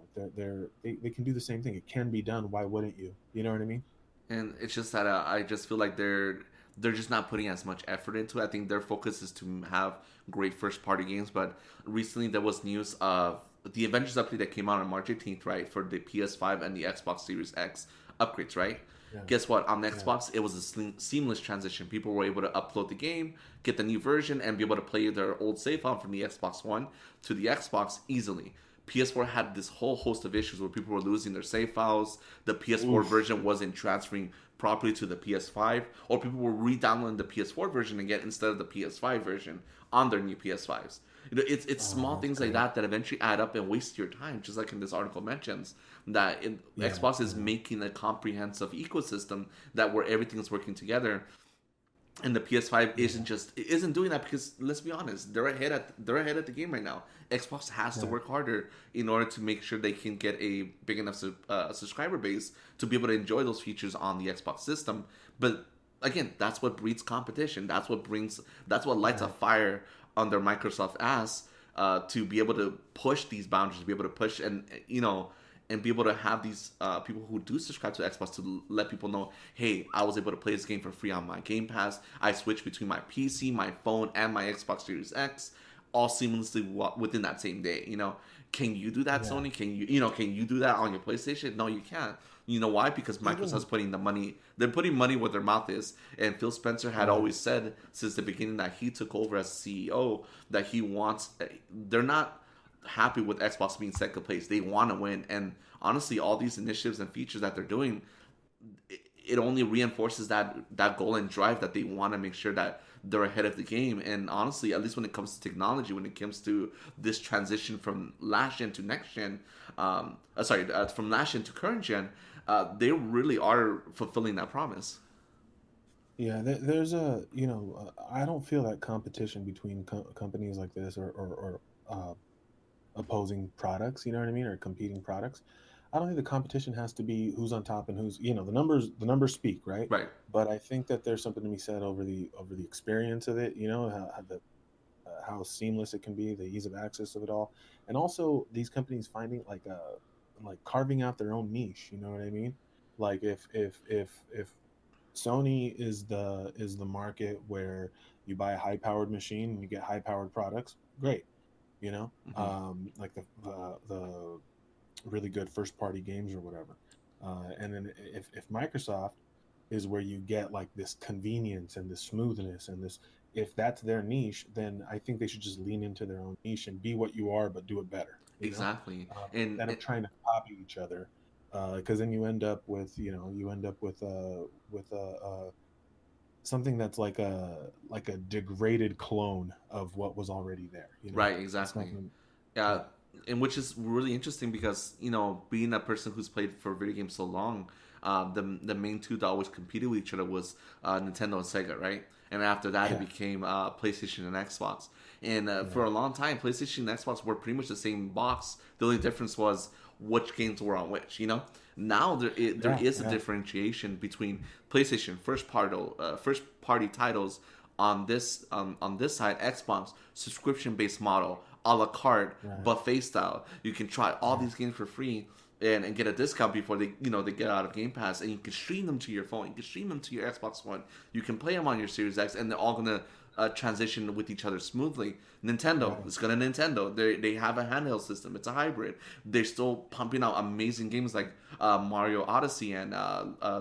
they can do the same thing. It can be done. Why wouldn't you? You know what I mean? And it's just that I just feel like they're just not putting as much effort into it. I think their focus is to have great first party games. But recently there was news of the Avengers update that came out on March 18th, right, for the PS5 and the Xbox Series X upgrades, right? Yeah. Guess what? On the Yeah. Xbox, it was a seamless transition. People were able to upload the game, get the new version, and be able to play their old save file from the Xbox One to the Xbox easily. PS4 had this whole host of issues where people were losing their save files. The PS4 Oof. version wasn't transferring properly to the PS5, or people were re-downloading the PS4 version again instead of the PS5 version on their new PS5s. It's Oh, small that's things like great. that that eventually add up and waste your time. Just like in this article mentions, that Yeah. Xbox is Yeah. making a comprehensive ecosystem that where everything is working together, and the PS5 Yeah. isn't doing that because let's be honest, they're ahead at the game right now. Xbox has to Yeah. work harder in order to make sure they can get a big enough subscriber base to be able to enjoy those features on the Xbox system. But again, that's what breeds competition. That's what lights a Right. fire under Microsoft ass, to be able to push these boundaries, to be able to push and be able to have these people who do subscribe to Xbox to let people know, hey, I was able to play this game for free on my Game Pass. I switched between my PC, my phone, and my Xbox Series X, all seamlessly within that same day. Can you do that, Yeah. Sony? Can you do that on your PlayStation? No, you can't. You know why? Because Microsoft's Even putting the money. They're putting money where their mouth is. And Phil Spencer had right. always said since the beginning that he took over as CEO that he wants. They're not happy with Xbox being second place. They want to win, and honestly, all these initiatives and features that they're doing, it only reinforces that goal and drive that they want to make sure that they're ahead of the game. And honestly, at least when it comes to technology, when it comes to this transition from last gen to next gen, from last gen to current gen, they really are fulfilling that promise. Yeah. There's a I don't feel that competition between companies like this or opposing products. You know what I mean? Or competing products. I don't think the competition has to be who's on top and who's the numbers speak, right? Right. But I think that there's something to be said over the experience of it. How seamless it can be, the ease of access of it all, and also these companies finding like carving out their own niche. You know what I mean? Like if Sony is the market where you buy a high powered machine and you get high powered products, great. Hmm. Like the really good first party games or whatever. And then if Microsoft is where you get like this convenience and this smoothness and this, if that's their niche, then I think they should just lean into their own niche and be what you are, but do it better. Exactly. And Instead of trying to copy each other, because then you end up with something that's like a degraded clone of what was already there. right, It's not exactly. gonna. Yeah, Yeah. and which is really interesting because being a person who's played for video games so long, the main two that always competed with each other was Nintendo and Sega, right? And after that, it Yeah. became PlayStation and Xbox. And for Yeah. a long time, PlayStation and Xbox were pretty much the same box. The only difference was which games were on which. Now there Yeah. is a Yeah. differentiation between PlayStation first party titles on this side, Xbox subscription based model, a la carte, Right. buffet style. You can try all Right. these games for free and get a discount before they get out of Game Pass, and you can stream them to your phone. You can stream them to your Xbox One. You can play them on your Series X, and they're all gonna transition with each other smoothly. Nintendo, Right. it's gonna Nintendo. They have a handheld system. It's a hybrid. They're still pumping out amazing games like Mario Odyssey and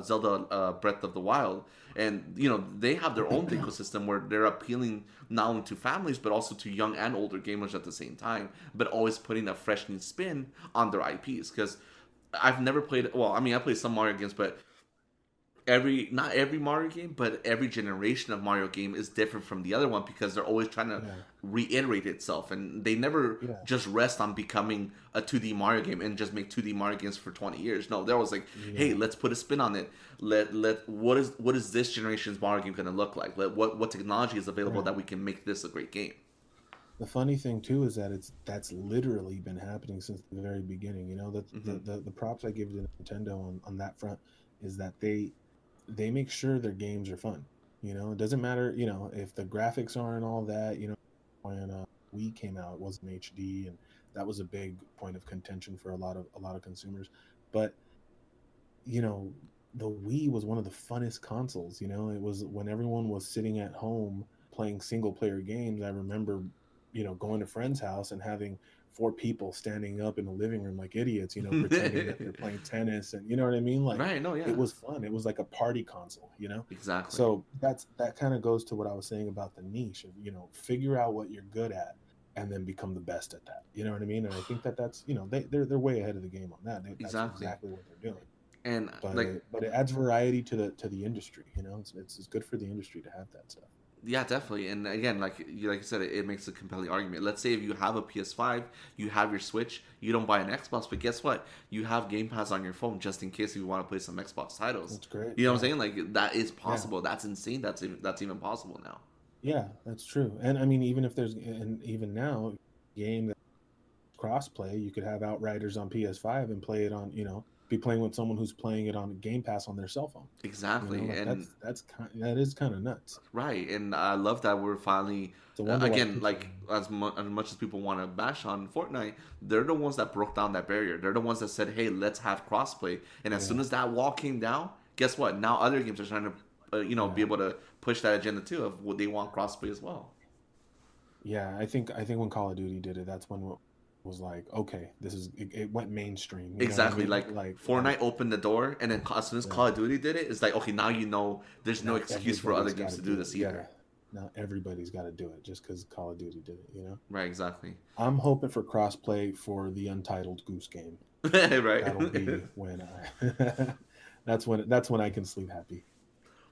Zelda Breath of the Wild. And they have their own ecosystem where they're appealing not only to families but also to young and older gamers at the same time, but always putting a fresh new spin on their IPs. Because I've never played. Well, I mean, I played some Mario games, but not every Mario game, but every generation of Mario game is different from the other one because they're always trying to Yeah. reiterate itself, and they never Yeah. just rest on becoming a 2D Mario game and just make 2D Mario games for 20 years. No, they're always like, hey, Yeah. let's put a spin on it. Let what is this generation's Mario game going to look like? What technology is available Right. that we can make this a great game? The funny thing too is that that's literally been happening since the very beginning. That Hmm. the props I give to Nintendo on that front is that they make sure their games are fun. It doesn't matter, if the graphics aren't all that. When Wii came out, it wasn't HD, and that was a big point of contention for a lot of consumers. But you know, the Wii was one of the funnest consoles. It was when everyone was sitting at home playing single player games. I remember, going to friend's house and having four people standing up in the living room like idiots, pretending that they're playing tennis, and you know what I mean? Like, Right, no, it yeah. was fun. It was like a party console. Exactly. So that kind of goes to what I was saying about the niche of, figure out what you're good at and then become the best at that. You know what I mean? And I think that's, they're way ahead of the game on that. That's Exactly. exactly what they're doing. And But like, it adds variety to the industry. It's good for the industry to have that stuff. yeah, definitely. And again, like you said, it makes a compelling argument. Let's say if you have a PS5, you have your Switch, you don't buy an Xbox, but guess what? You have Game Pass on your phone just in case you want to play some Xbox titles. That's great. You know Yeah. what I'm saying? Like, that is Yeah. possible. That's insane. That's even possible now. Yeah, that's true. And I mean, even now, game that crossplay, you could have Outriders on PS5 and play it on, be playing with someone who's playing it on Game Pass on their cell phone. Exactly. Like And that is kind of nuts. right, and I love that we're finally It's a wonder why again, people- like as much as people want to bash on Fortnite, they're the ones that broke down that barrier. They're the ones that said, "Hey, let's have crossplay." And as soon as that wall came down, guess what? Now other games are trying to, be able to push that agenda too of what they want crossplay as well. Yeah, I think when Call of Duty did it, that's when it was like, okay, it went mainstream. You know what I Exactly, mean? like Fortnite opened the door, and then as soon as Call of Duty did it, it's like, okay, now there's no now excuse for other everybody's games to gotta do this it. either. Yeah. Now everybody's got to do it just because Call of Duty did it. Right, exactly. I'm hoping for crossplay for the Untitled Goose Game. Right. That'll be when that's when I can sleep happy.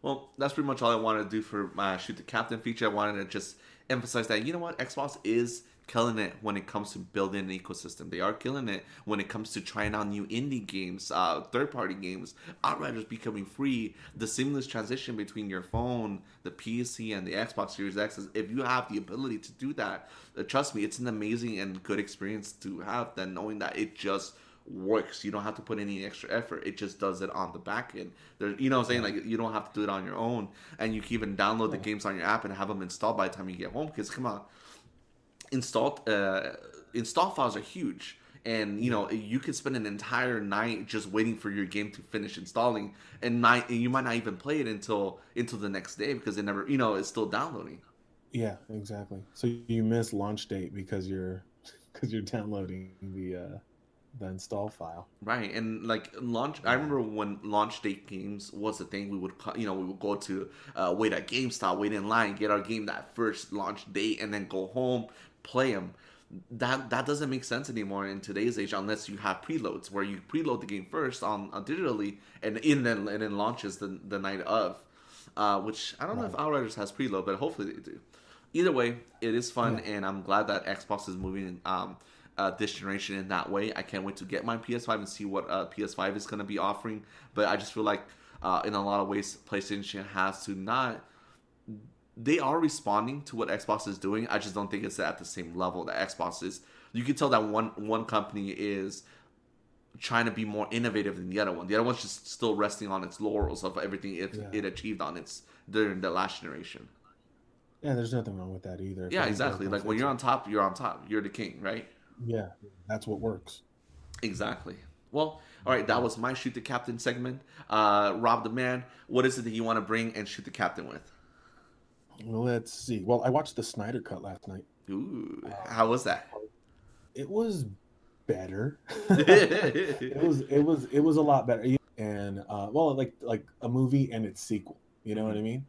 Well, that's pretty much all I wanted to do for my Shoot the Captain feature. I wanted to just emphasize that, you know what, Xbox is killing it when it comes to building an ecosystem. They are killing it when it comes to trying out new indie games, third-party games, Outriders becoming free, the seamless transition between your phone, the PC, and the Xbox Series X. If you have the ability to do that, trust me, it's an amazing and good experience to have, than knowing that it just works. You don't have to put any extra effort. It just does it on the back end. You know what I'm saying? Like, you don't have to do it on your own. And you can even download the games on your app and have them installed by the time you get home. Because, come on, install files are huge. And, you could spend an entire night just waiting for your game to finish installing. And you might not even play it until the next day because it never, it's still downloading. Yeah, exactly. So you miss launch date because you're downloading the install file. Right, and like launch. I remember when launch date games was a thing. We would go to wait at GameStop, wait in line, get our game that first launch date, and then go home, play them. That doesn't make sense anymore in today's age unless you have preloads where you preload the game first on digitally and then launches the night of. Which I don't know if Outriders has preload, but hopefully they do. Either way, it is fun, and I'm glad that Xbox is moving this generation in that way. I can't wait to get my PS5 and see what PS5 is going to be offering. But I just feel like in a lot of ways, PlayStation has to not. They are responding to what Xbox is doing. I just don't think it's at the same level that Xbox is. You can tell that one company is trying to be more innovative than the other one. The other one's just still resting on its laurels of everything it achieved during the last generation. Yeah, there's nothing wrong with that either. Yeah, exactly. Like when you're on top, you're on top. You're the king, right? Yeah, that's what works. Exactly. Well, all right, that was my Shoot the Captain segment. Rob the Man, what is it that you want to bring and shoot the captain with? Let's see. Well, I watched the Snyder Cut last night. Ooh, how was that? It was better. it was a lot better. And well, like a movie and its sequel. You know what I mean?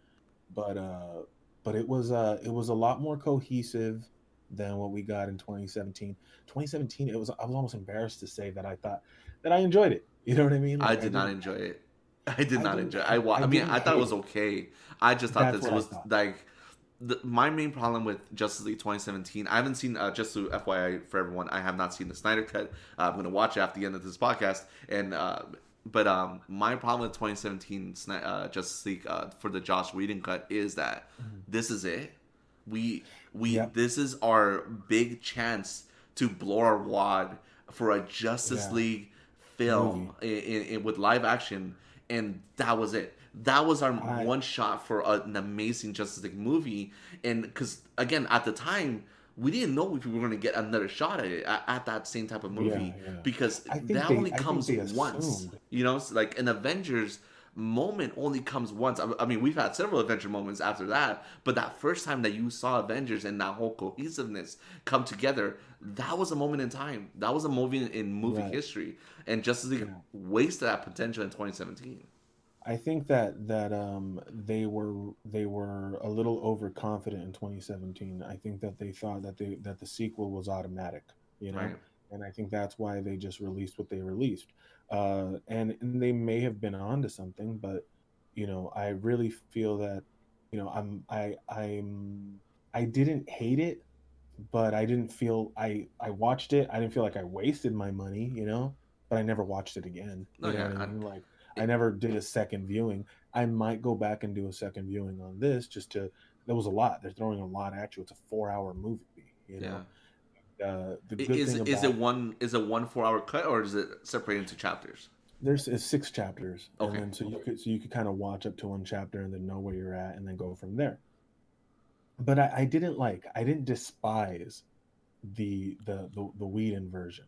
But it was a lot more cohesive than what we got in 2017. 2017, I was almost embarrassed to say that I thought that I enjoyed it. You know what I mean? Like, I did not enjoy it. I did not enjoy it. I thought it was okay. I just thought this was like my main problem with Justice League 2017. I haven't seen, just to FYI for everyone, I have not seen the Snyder Cut. I'm going to watch it after the end of this podcast. And but my problem with 2017 Justice League for the Joss Whedon cut is that this is it. This is our big chance to blow our wad for a Justice League film with live action, and that was it. That was our one shot for an amazing Justice League movie, and because again at the time we didn't know if we were going to get another shot at it at that same type of movie because that only comes once. You know, like in Avengers. moment only comes once. I mean, we've had several Avenger moments after that, but that first time that you saw Avengers and that whole cohesiveness come together, that was a moment in time. That was a movie in movie Right. history, and Justice League Yeah. wasted that potential in 2017. I think that they were a little overconfident in 2017. I think that they thought that the sequel was automatic, you know, Right. and I think that's why they just released what they released. And they may have been onto something, but I really feel that I didn't hate it, but I watched it. I didn't feel like I wasted my money, but I never watched it again. No, You know yeah. what I mean? Like I It, never did a second viewing. I might go back and do a second viewing on this just to. There was a lot. They're throwing a lot at you. It's a 4-hour movie. yeah. The good thing Is it about one 4 hour cut, or is it separated into chapters? there's it's 6 chapters, and Okay. then so you could kind of watch up to one chapter and then know where you're at and then go from there. But I didn't despise the Whedon version.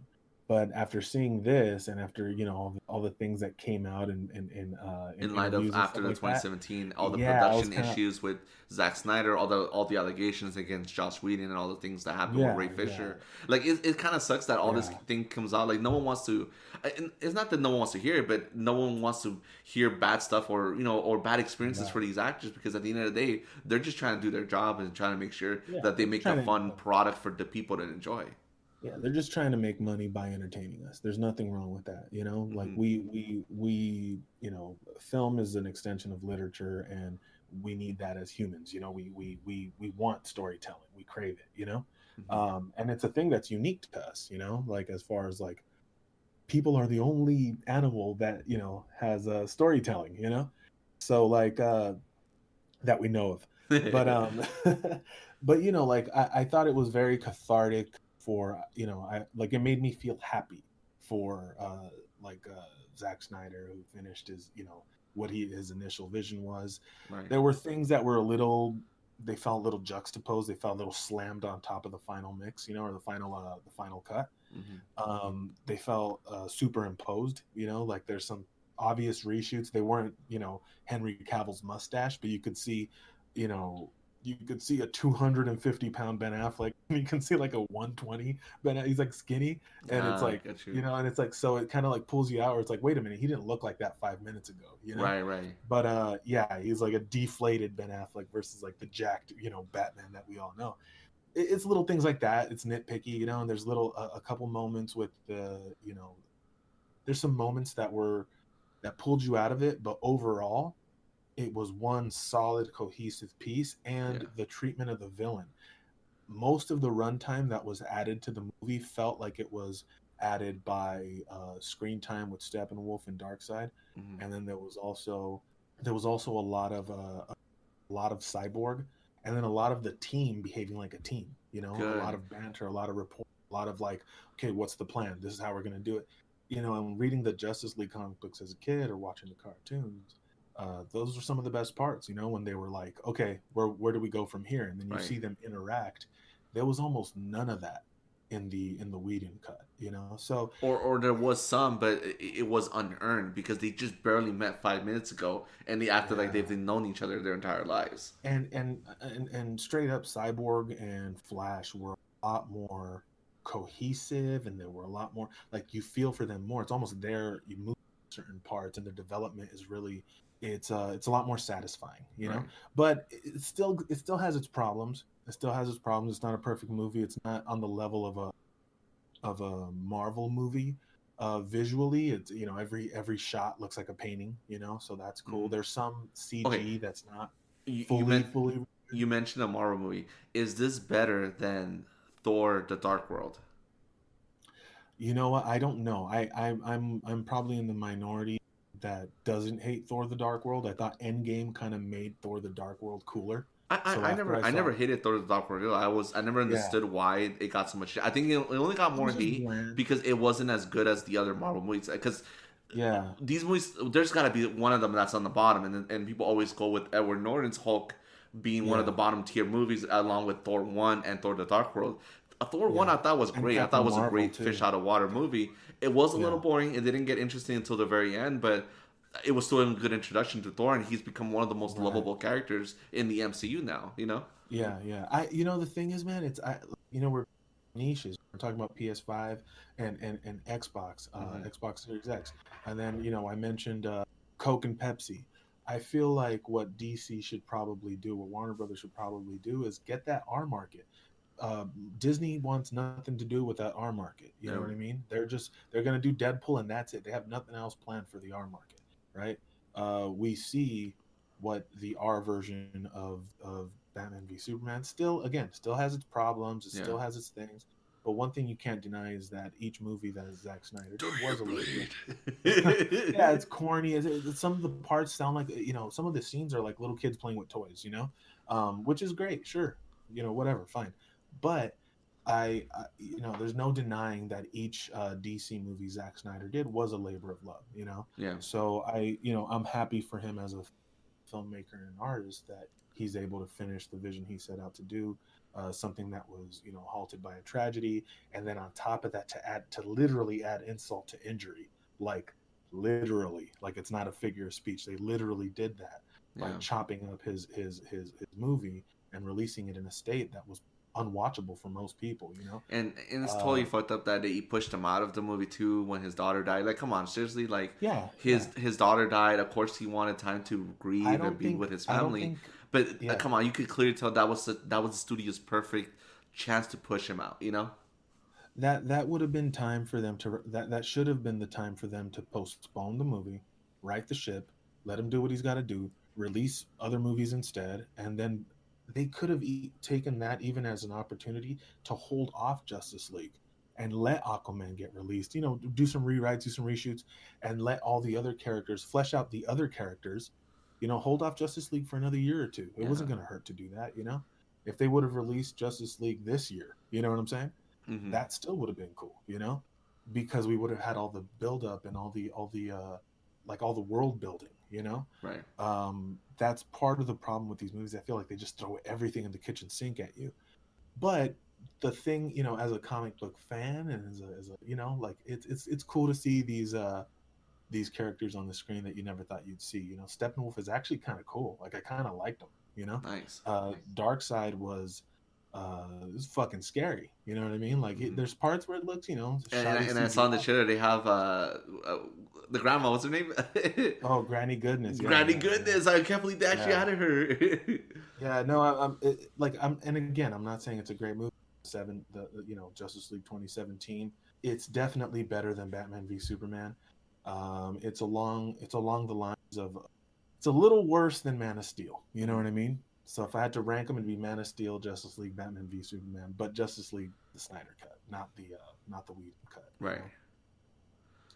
But after seeing this, and after all the things that came out in In light of interviews and after stuff the like that, 2017, all the yeah, I was production kind of issues with Zack Snyder, all the allegations against Joss Whedon, and all the things that happened with yeah, Ray yeah, Fisher. Like it kind of sucks that all this yeah, thing comes out. Like no one wants to. It's not that no one wants to hear it, but no one wants to hear bad stuff or bad experiences right, for these actors, because at the end of the day, they're just trying to do their job and trying to make sure yeah. that they They're make a trying to fun product for the people to enjoy. Yeah, they're just trying to make money by entertaining us. There's nothing wrong with that, Like Hmm. film is an extension of literature, and we need that as humans. We want storytelling. We crave it. Hmm. And it's a thing that's unique to us. Like as far as like people are the only animal that has storytelling. So like that we know of, but but like I thought it was very cathartic for I like it made me feel happy for like Zack Snyder, who finished what his initial vision was. Right. There were things that were a little, they felt a little juxtaposed, they felt a little slammed on top of the final mix, or the final cut. Hmm. They felt superimposed, like there's some obvious reshoots. They weren't Henry Cavill's mustache, but you know you could see a 250-pound Ben Affleck. You can see like a 120 Ben. He's like skinny, and it's Ah, like got you. and it's like, so it kind of like pulls you out, where it's like, wait a minute, he didn't look like that 5 minutes ago. Right, right. But yeah, he's like a deflated Ben Affleck versus like the jacked Batman that we all know. It's little things like that. It's nitpicky, and there's a couple moments with there's some moments that pulled you out of it, but overall it was one solid cohesive piece. And Yeah. the treatment of the villain, most of the runtime that was added to the movie felt like it was added by screen time with Steppenwolf and Darkseid. Hmm. And then there was also a lot of Cyborg, and then a lot of the team behaving like a team. A lot Good. of banter, a lot of rapport, a lot of like, okay, what's the plan? This is how we're gonna do it. And reading the Justice League comic books as a kid or watching the cartoons, those were some of the best parts. When they were like, okay, where do we go from here? And then you Right. see them interact. There was almost none of that in the Whedon cut. So Or there was some, but it was unearned because they just barely met 5 minutes ago, and they acted like yeah, they've known each other their entire lives. and straight up, Cyborg and Flash were a lot more cohesive, and there were a lot more, like, you feel for them more. It's almost there, you move certain parts, and the development is really, it's a lot more satisfying. Right. But it still has its problems. It's not a perfect movie. It's not on the level of a Marvel movie. Visually, it's every shot looks like a painting, so that's cool. Hmm. There's some Okay. CG that's not You, you fully meant fully. you mentioned a Marvel movie. Is this better than Thor: The Dark World? You know what? I don't know. I'm probably in the minority that doesn't hate Thor: The Dark World. I thought Endgame kind of made Thor: The Dark World cooler. I, So I, I after never I I saw, never hated Thor: The Dark World. I never yeah, understood why it got so much shit. I think it only got it more was just hate bland. because it wasn't as good as the other Marvel movies. Because Yeah, these movies, there's got to be one of them that's on the bottom, and people always go with Edward Norton's Hulk being one of the yeah, bottom tier movies, along with Thor 1 and Thor: The Dark World. Thor 1 yeah, I thought was and great. I thought Captain it was a Marvel great fish too. out of water movie. It was a little Yeah, boring. It didn't get interesting until the very end, but it was still a good introduction to Thor, and he's become one of the most Right. lovable characters in the MCU now. You know? Yeah, yeah. The thing is, man, we're niches. We're talking about PS5 and Xbox, Hmm. Xbox Series X, and then I mentioned Coke and Pepsi. I feel like what DC should probably do, what Warner Brothers should probably do, is get that R market. Uh, Disney wants nothing to do with that R market. You know what No. I mean? They're gonna do Deadpool and that's it. They have nothing else planned for the R market, right? We see what the R version of Batman v Superman still has its problems. It Yeah. still has its things. But one thing you can't deny is that each movie that Zack Snyder Do did you was a labor. Yeah, bleed? it's corny. Some of the parts sound like some of the scenes are like little kids playing with toys. Which is great. Sure, whatever, fine. But there's no denying that each DC movie Zack Snyder did was a labor of love. Yeah. So I'm happy for him as a filmmaker and an artist that he's able to finish the vision he set out to do. Something that was halted by a tragedy, and then on top of that, to literally add insult to injury, like literally, like it's not a figure of speech. They literally did that by Yeah. chopping up his movie and releasing it in a state that was unwatchable for most people. And it's totally Uh, fucked up that he pushed him out of the movie too when his daughter died. Like, come on, seriously, like yeah, his yeah. his daughter died. Of course, he wanted time to I grieve and don't be with think his I don't family. think But yeah. come on, you could clearly tell that was the studio's perfect chance to push him out. You know? That would have been time for them to that should have been the time for them to postpone the movie, right the ship, let him do what he's got to do, release other movies instead, and then they could have taken that even as an opportunity to hold off Justice League and let Aquaman get released. Do some rewrites, do some reshoots, and let all the other characters flesh out the other characters. Hold off Justice League for another year or two. It Yeah. wasn't going to hurt to do that. If they would have released Justice League this year, you know what I'm saying? Hmm. That still would have been cool, because we would have had all the build up and all the world building, Right. that's part of the problem with these movies. I feel like they just throw everything in the kitchen sink at you. But the thing, as a comic book fan and as a like it's cool to see these characters on the screen that you never thought you'd see. Steppenwolf is actually kind of cool. Like I kind of liked him. Nice. Dark was it's fucking scary. You know what I mean? Like Hmm. there's parts where it looks And shoddy I saw in the CGI. trailer they have the grandma. What's her name? Oh, Granny Goodness. Yeah, Granny yeah, yeah, Goodness. I can't believe they actually yeah, added her. yeah. No, and again, I'm not saying it's a great movie. Justice League 2017. It's definitely better than Batman v Superman. It's along the lines of it's a little worse than Man of Steel. You know Mhm. what I mean? So if I had to rank them, it'd be Man of Steel, Justice League, Batman v Superman, but Justice League the Snyder cut, not the Whedon cut. Right.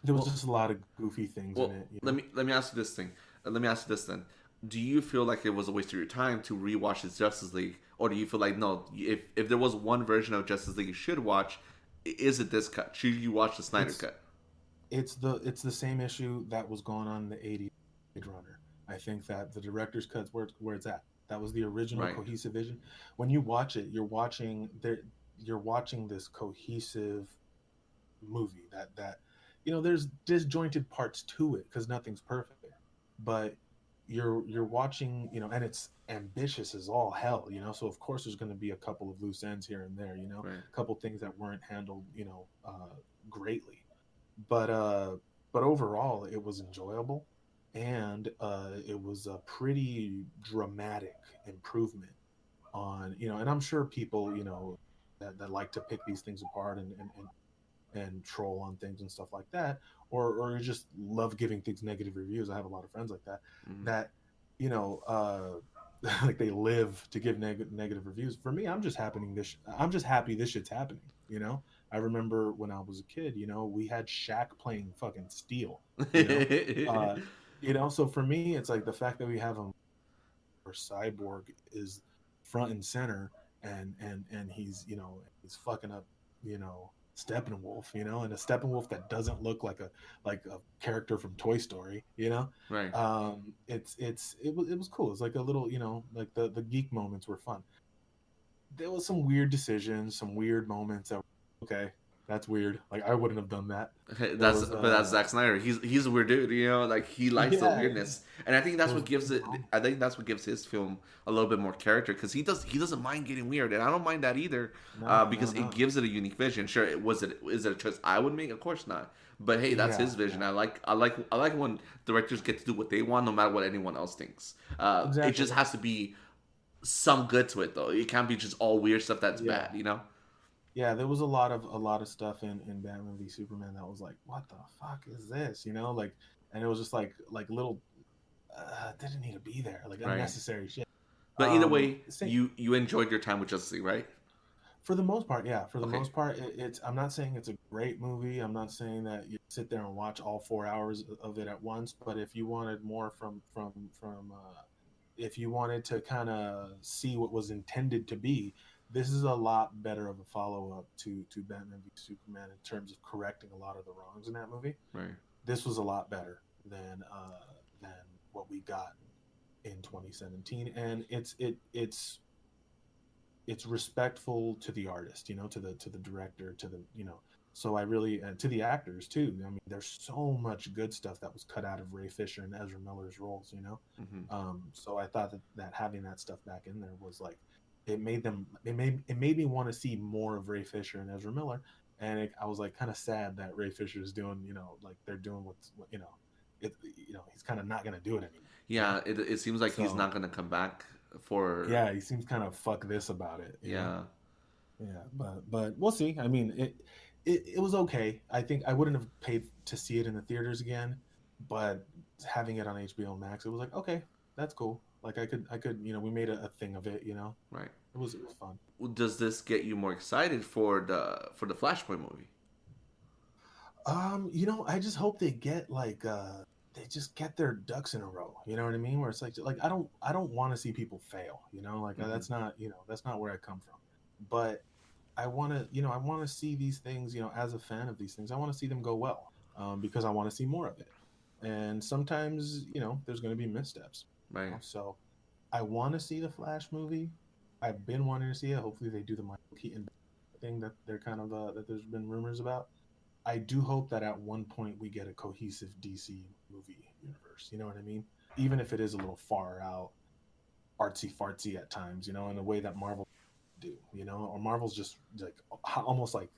There was Well, just a lot of goofy things in well. it. Let me ask you this thing. Let me ask you this then. Do you feel like it was a waste of your time to rewatch this Justice League, or do you feel like no? If there was one version of Justice League you should watch, is it this cut? Should you watch the Snyder It's cut? it's the same issue that was going on in the '80s Blade Runner. I think that the director's cut's where it's at. That was the original Right. cohesive vision. When you watch it, you're watching this cohesive movie that there's disjointed parts to it because nothing's perfect, but you're watching, and it's ambitious as all hell, so of course there's going to be a couple of loose ends here and there, Right. a couple things that weren't handled greatly, but overall it was enjoyable, and it was a pretty dramatic improvement on, and I'm sure people that like to pick these things apart and troll on things and stuff like that, or just love giving things negative reviews. I have a lot of friends like that Mm-hmm. that you know like they live to give negative reviews. For me, I'm just happy this shit's happening. I remember when I was a kid, we had Shaq playing fucking Steel. You know, uh, so for me, it's like the fact that we have him where Cyborg is front and center, and he's fucking up, Steppenwolf, and a Steppenwolf that doesn't look like a character from Toy Story. Right. It was cool. It's like a little, like the geek moments were fun. There was some weird decisions, some weird moments that were okay. That's weird. Like I wouldn't have done that. There That's was but that's Zack Snyder. He's a weird dude, you know. Like he likes the yeah, weirdness, and I think there that's was what gives nothing it. wrong. I think that's what gives his film a little bit more character because he doesn't mind getting weird, and I don't mind that either, No, no, because it no. gives it a unique vision. Sure, it was it is it a choice I would make? Of course not. But hey, that's Yeah, his vision. yeah, I like when directors get to do what they want, no matter what anyone else thinks. It exactly. just has to be some good to it though. It can't be just all weird stuff that's Yeah, bad, you know. yeah. There was a lot of stuff in Batman v Superman that was like, what the fuck is this? You know, like, and it was just like little didn't need to be there, like Right. unnecessary shit. But either way, Same, you enjoyed your time with Justice League, right? for the most part, yeah. For the Okay. most part, it's. I'm not saying it's a great movie. I'm not saying that you sit there and watch all 4 hours of it at once. But if you wanted more if you wanted to kind of see what was intended to be, this is a lot better of a follow up to Batman v Superman in terms of correcting a lot of the wrongs in that movie. Right. This was a lot better than what we got in 2017, and it's respectful to the artist, you know, to the director, to the, you know. So I really, and to the actors too. I mean, there's so much good stuff that was cut out of Ray Fisher and Ezra Miller's roles, you know. Mm-hmm. So I thought that having that stuff back in there was like, it made me want to see more of Ray Fisher and Ezra Miller, and I was like kind of sad that Ray Fisher is doing, you know, like they're doing what you know, you know, he's kind of not gonna do it anymore, you know. Yeah, it seems like he's So not gonna come back for. yeah, he seems kind of fuck this about it, you know. Yeah. Yeah, but we'll see. I mean, it was okay. I think I wouldn't have paid to see it in the theaters again, but having it on HBO Max, it was like, okay, that's cool. Like I could, you know, we made a thing of it, you know. Right. It was fun. Does this get you more excited for the Flashpoint movie? You know, I just hope they just get their ducks in a row. You know what I mean? Where it's like I don't want to see people fail. You know, like Mm-hmm. that's not, you know, that's not where I come from. But I want to, you know, I want to see these things. You know, as a fan of these things, I want to see them go well, because I want to see more of it. And sometimes, you know, there's going to be missteps. You Right. know? So I want to see the Flash movie. I've been wanting to see it. Hopefully, they do the Michael Keaton thing that they're kind of that there's been rumors about. I do hope that at one point we get a cohesive DC movie universe. You know what I mean? Even if it is a little far out, artsy fartsy at times, you know, in a way that Marvel do, you know, or Marvel's just like almost like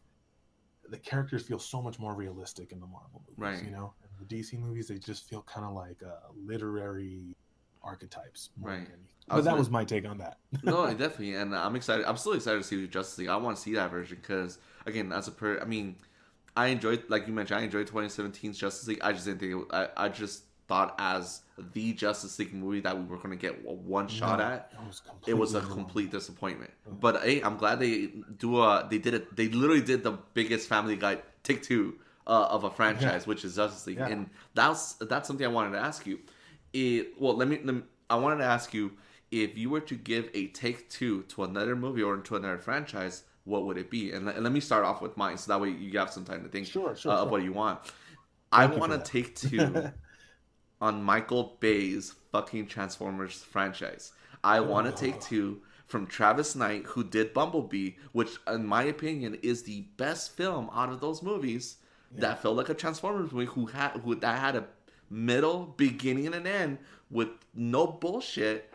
the characters feel so much more realistic in the Marvel movies, Right. you know. And the DC movies, they just feel kind of like literary archetypes more Right. than anything. I But was that gonna. was my take on that. No, definitely, and I'm excited. I'm still excited to see Justice League. I want to see that version because, again, I mean, I enjoyed, like you mentioned, I enjoyed 2017's Justice League. I just didn't think I just thought as the Justice League movie that we were going to get one shot No, at, it was it was a completely wrong. complete disappointment. Yeah. But hey, I'm glad they did it. They literally did the biggest Family Guy take two of a Yeah, franchise, which is Justice League, yeah. and that's something I wanted to ask you. I wanted to ask you if you were to give a take two to another movie or to another franchise, what would it be? And let me start off with mine, so that way you have some time to think Sure, sure, of sure. what you want. I Thank you want for to take two that. on Michael Bay's fucking Transformers franchise. I want to take Oh, two from Travis Knight, who did Bumblebee, which, in my opinion, is the best film out of those movies. yeah, That felt like a Transformers movie who that had a middle, beginning, and an end with no bullshit.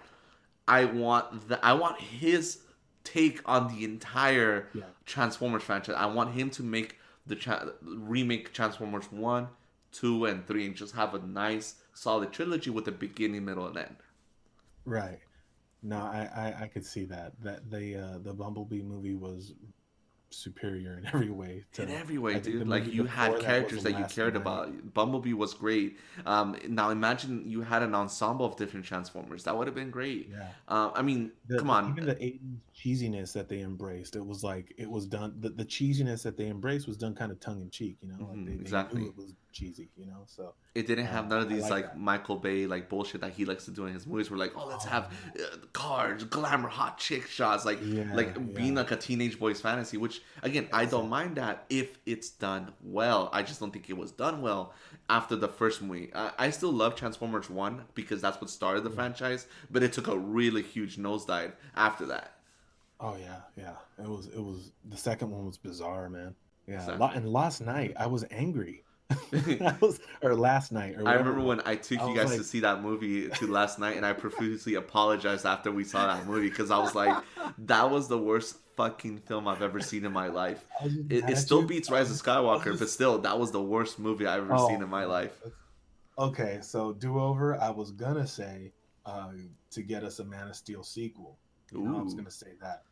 I want his take on the entire yeah, Transformers franchise. I want him to make remake Transformers 1, 2, and 3 and just have a nice solid trilogy with a beginning, middle, and end. right. No, I could see that. That the Bumblebee movie was superior in every way In to, every way, I think, the dude. Like movie you had before that was The characters that you Last cared Knight. about. Bumblebee was great. Now imagine you had an ensemble of different Transformers. That would have been great. Yeah. I mean, come The on. even the 80s cheesiness that they embraced, it was like it was done, the cheesiness that they embraced was done kind of tongue in cheek, you know, like they knew Exactly. it was cheesy, you know. So It didn't have none of I these like like that. Michael Bay like bullshit that he likes to do in his movies. Where like, oh, let's have Oh cars, glamour, hot chick shots, yeah, like being yeah, like a teenage boy's fantasy. Which again, I don't exactly. mind that if it's done well. I just don't think it was done well after the first movie. I still love Transformers One because that's what started the Yeah. franchise, but it took a really huge nosedive after that. Oh yeah, yeah. It was the second one was bizarre, man. Yeah, Exactly. and last night I was angry. Or last night or I whatever remember it was. when I took I you was guys to like, see that movie to last night, and I profusely apologized after we saw that movie because I was like, that was the worst fucking film I've ever seen in my life. I was just It mad at still you. beats Rise of I was Skywalker, but just, still, that was the worst movie I've ever seen oh in my man. life. Okay, so do over. I was gonna say to get us a Man of Steel sequel. I was Ooh, gonna say that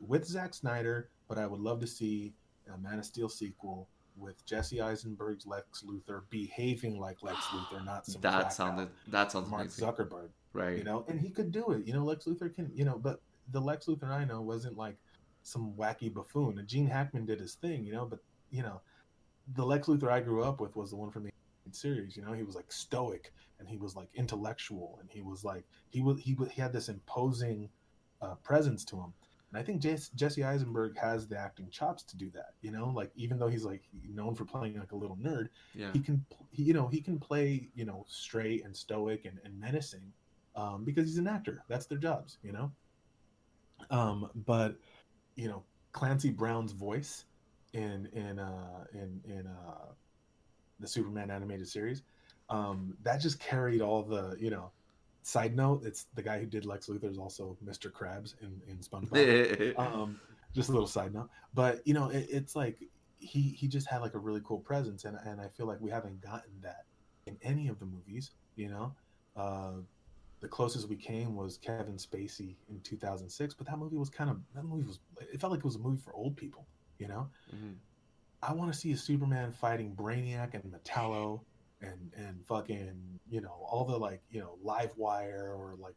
with Zack Snyder, but I would love to see a Man of Steel sequel with Jesse Eisenberg's Lex Luthor behaving like Lex Luthor, not some cracked out that sounds Mark amazing, Zuckerberg. right? And he could do it. Lex Luthor can. But the Lex Luthor I know wasn't like some wacky buffoon. And Gene Hackman did his thing. But you know the Lex Luthor I grew up with was the one from the series. He was like stoic and he was like intellectual and he was like he had this imposing presence to him. And I think Jesse Eisenberg has the acting chops to do that. Like even though he's like known for playing like a little nerd, Yeah. he can play straight and stoic and menacing because he's an actor. That's their jobs. But you know Clancy Brown's voice in the Superman animated series. That just carried all the. Side note: it's the guy who did Lex Luthor is also Mr. Krabs in SpongeBob. Um, just a little side note, but it's like he just had like a really cool presence, and I feel like we haven't gotten that in any of the movies. Uh, the closest we came was Kevin Spacey in 2006, but that movie was it felt like it was a movie for old people. You know, Mhm. I want to see a Superman fighting Brainiac and Metallo and fucking all the like Live Wire or like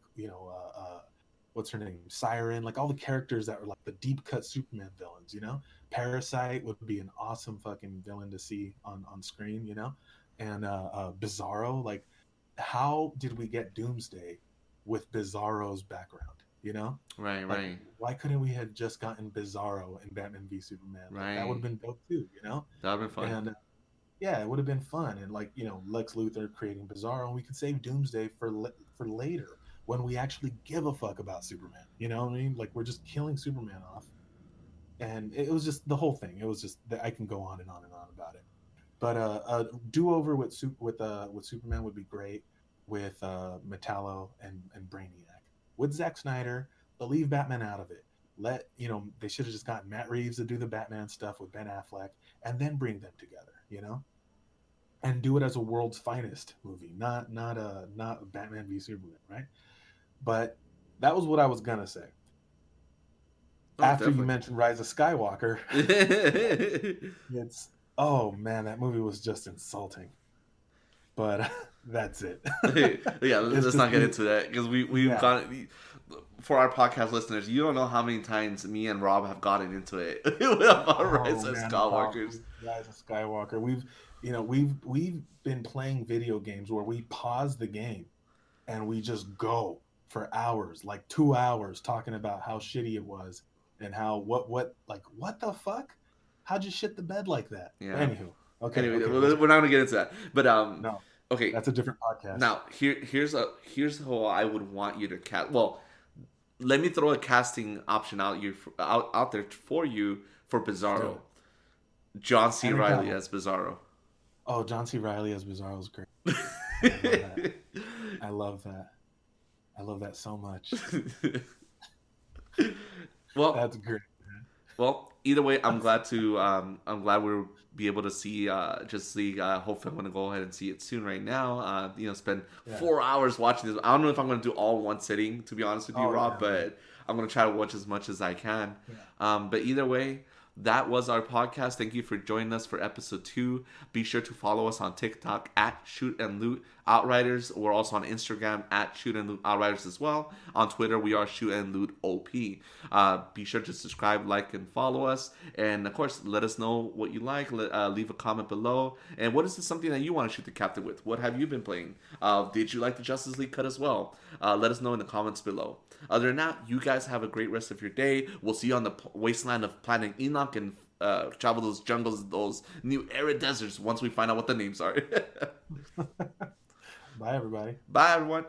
what's her name, Siren, like all the characters that were like the deep cut Superman villains. Parasite would be an awesome fucking villain to see on screen. And Bizarro, like how did we get Doomsday with Bizarro's background? Right, Like, right, why couldn't we have just gotten Bizarro in Batman v Superman? Like, that would right. have been dope too. That would have been fun. And yeah, it would have been fun. And like, Lex Luthor creating Bizarro, and we could save Doomsday for later when we actually give a fuck about Superman. You know what I mean? Like, we're just killing Superman off, and it was just the whole thing. It was just I can go on and on and on about it. But a do over with Superman would be great with Metallo and Brainiac. With Zack Snyder, but leave Batman out of it. They should have just gotten Matt Reeves to do the Batman stuff with Ben Affleck, and then bring them together. And do it as a world's finest movie, not Batman v Superman, right? But that was what I was gonna say. Oh, After you definitely. mentioned Rise of Skywalker, it's oh man, that movie was just insulting. But that's it. Yeah, It's let's just not get into that because we've yeah. gone for our podcast listeners. You don't know how many times me and Rob have gotten into it about Rise Oh of man, about Skywalkers. Rise of Skywalker. We've been playing video games where we pause the game and we just go for hours, like 2 hours, talking about how shitty it was and how what the fuck? How'd you shit the bed like that? But Yeah. anywho, okay, Anyway, okay, we're not gonna get into that. But no, okay. that's a different podcast. Now here's how I would want you to cast. Well, let me throw a casting option out there for you for Let's do Bizarro. it. John C. Henry Riley Cavill. as Bizarro. Oh, John C. Riley as Bizarro is great. I love that. I love that. I love that so much. well, That's great. Well, either way, I'm glad we'll be able to see Justice League. Hopefully, I'm gonna go ahead and see it soon. Right now, spend Yeah. 4 hours watching this. I don't know if I'm gonna do all in one sitting, to be honest with you, Oh Rob, yeah, man. but I'm gonna try to watch as much as I can. Yeah. But either way, that was our podcast. Thank you for joining us for episode 2. Be sure to follow us on TikTok at Shoot and Loot Outriders. We're also on Instagram at Shoot and Loot Outriders as well. On Twitter, we are Shoot and Loot OP. Be sure to subscribe, like, and follow us. And of course, let us know what you like. Leave a comment below. And what is something that you want to shoot the captain with? What have you been playing? Did you like the Justice League cut as well? Let us know in the comments below. Other than that, you guys have a great rest of your day. We'll see you on the wasteland of planet Enoch and travel those jungles, those new arid deserts once we find out what the names are. Bye, everybody. Bye, everyone.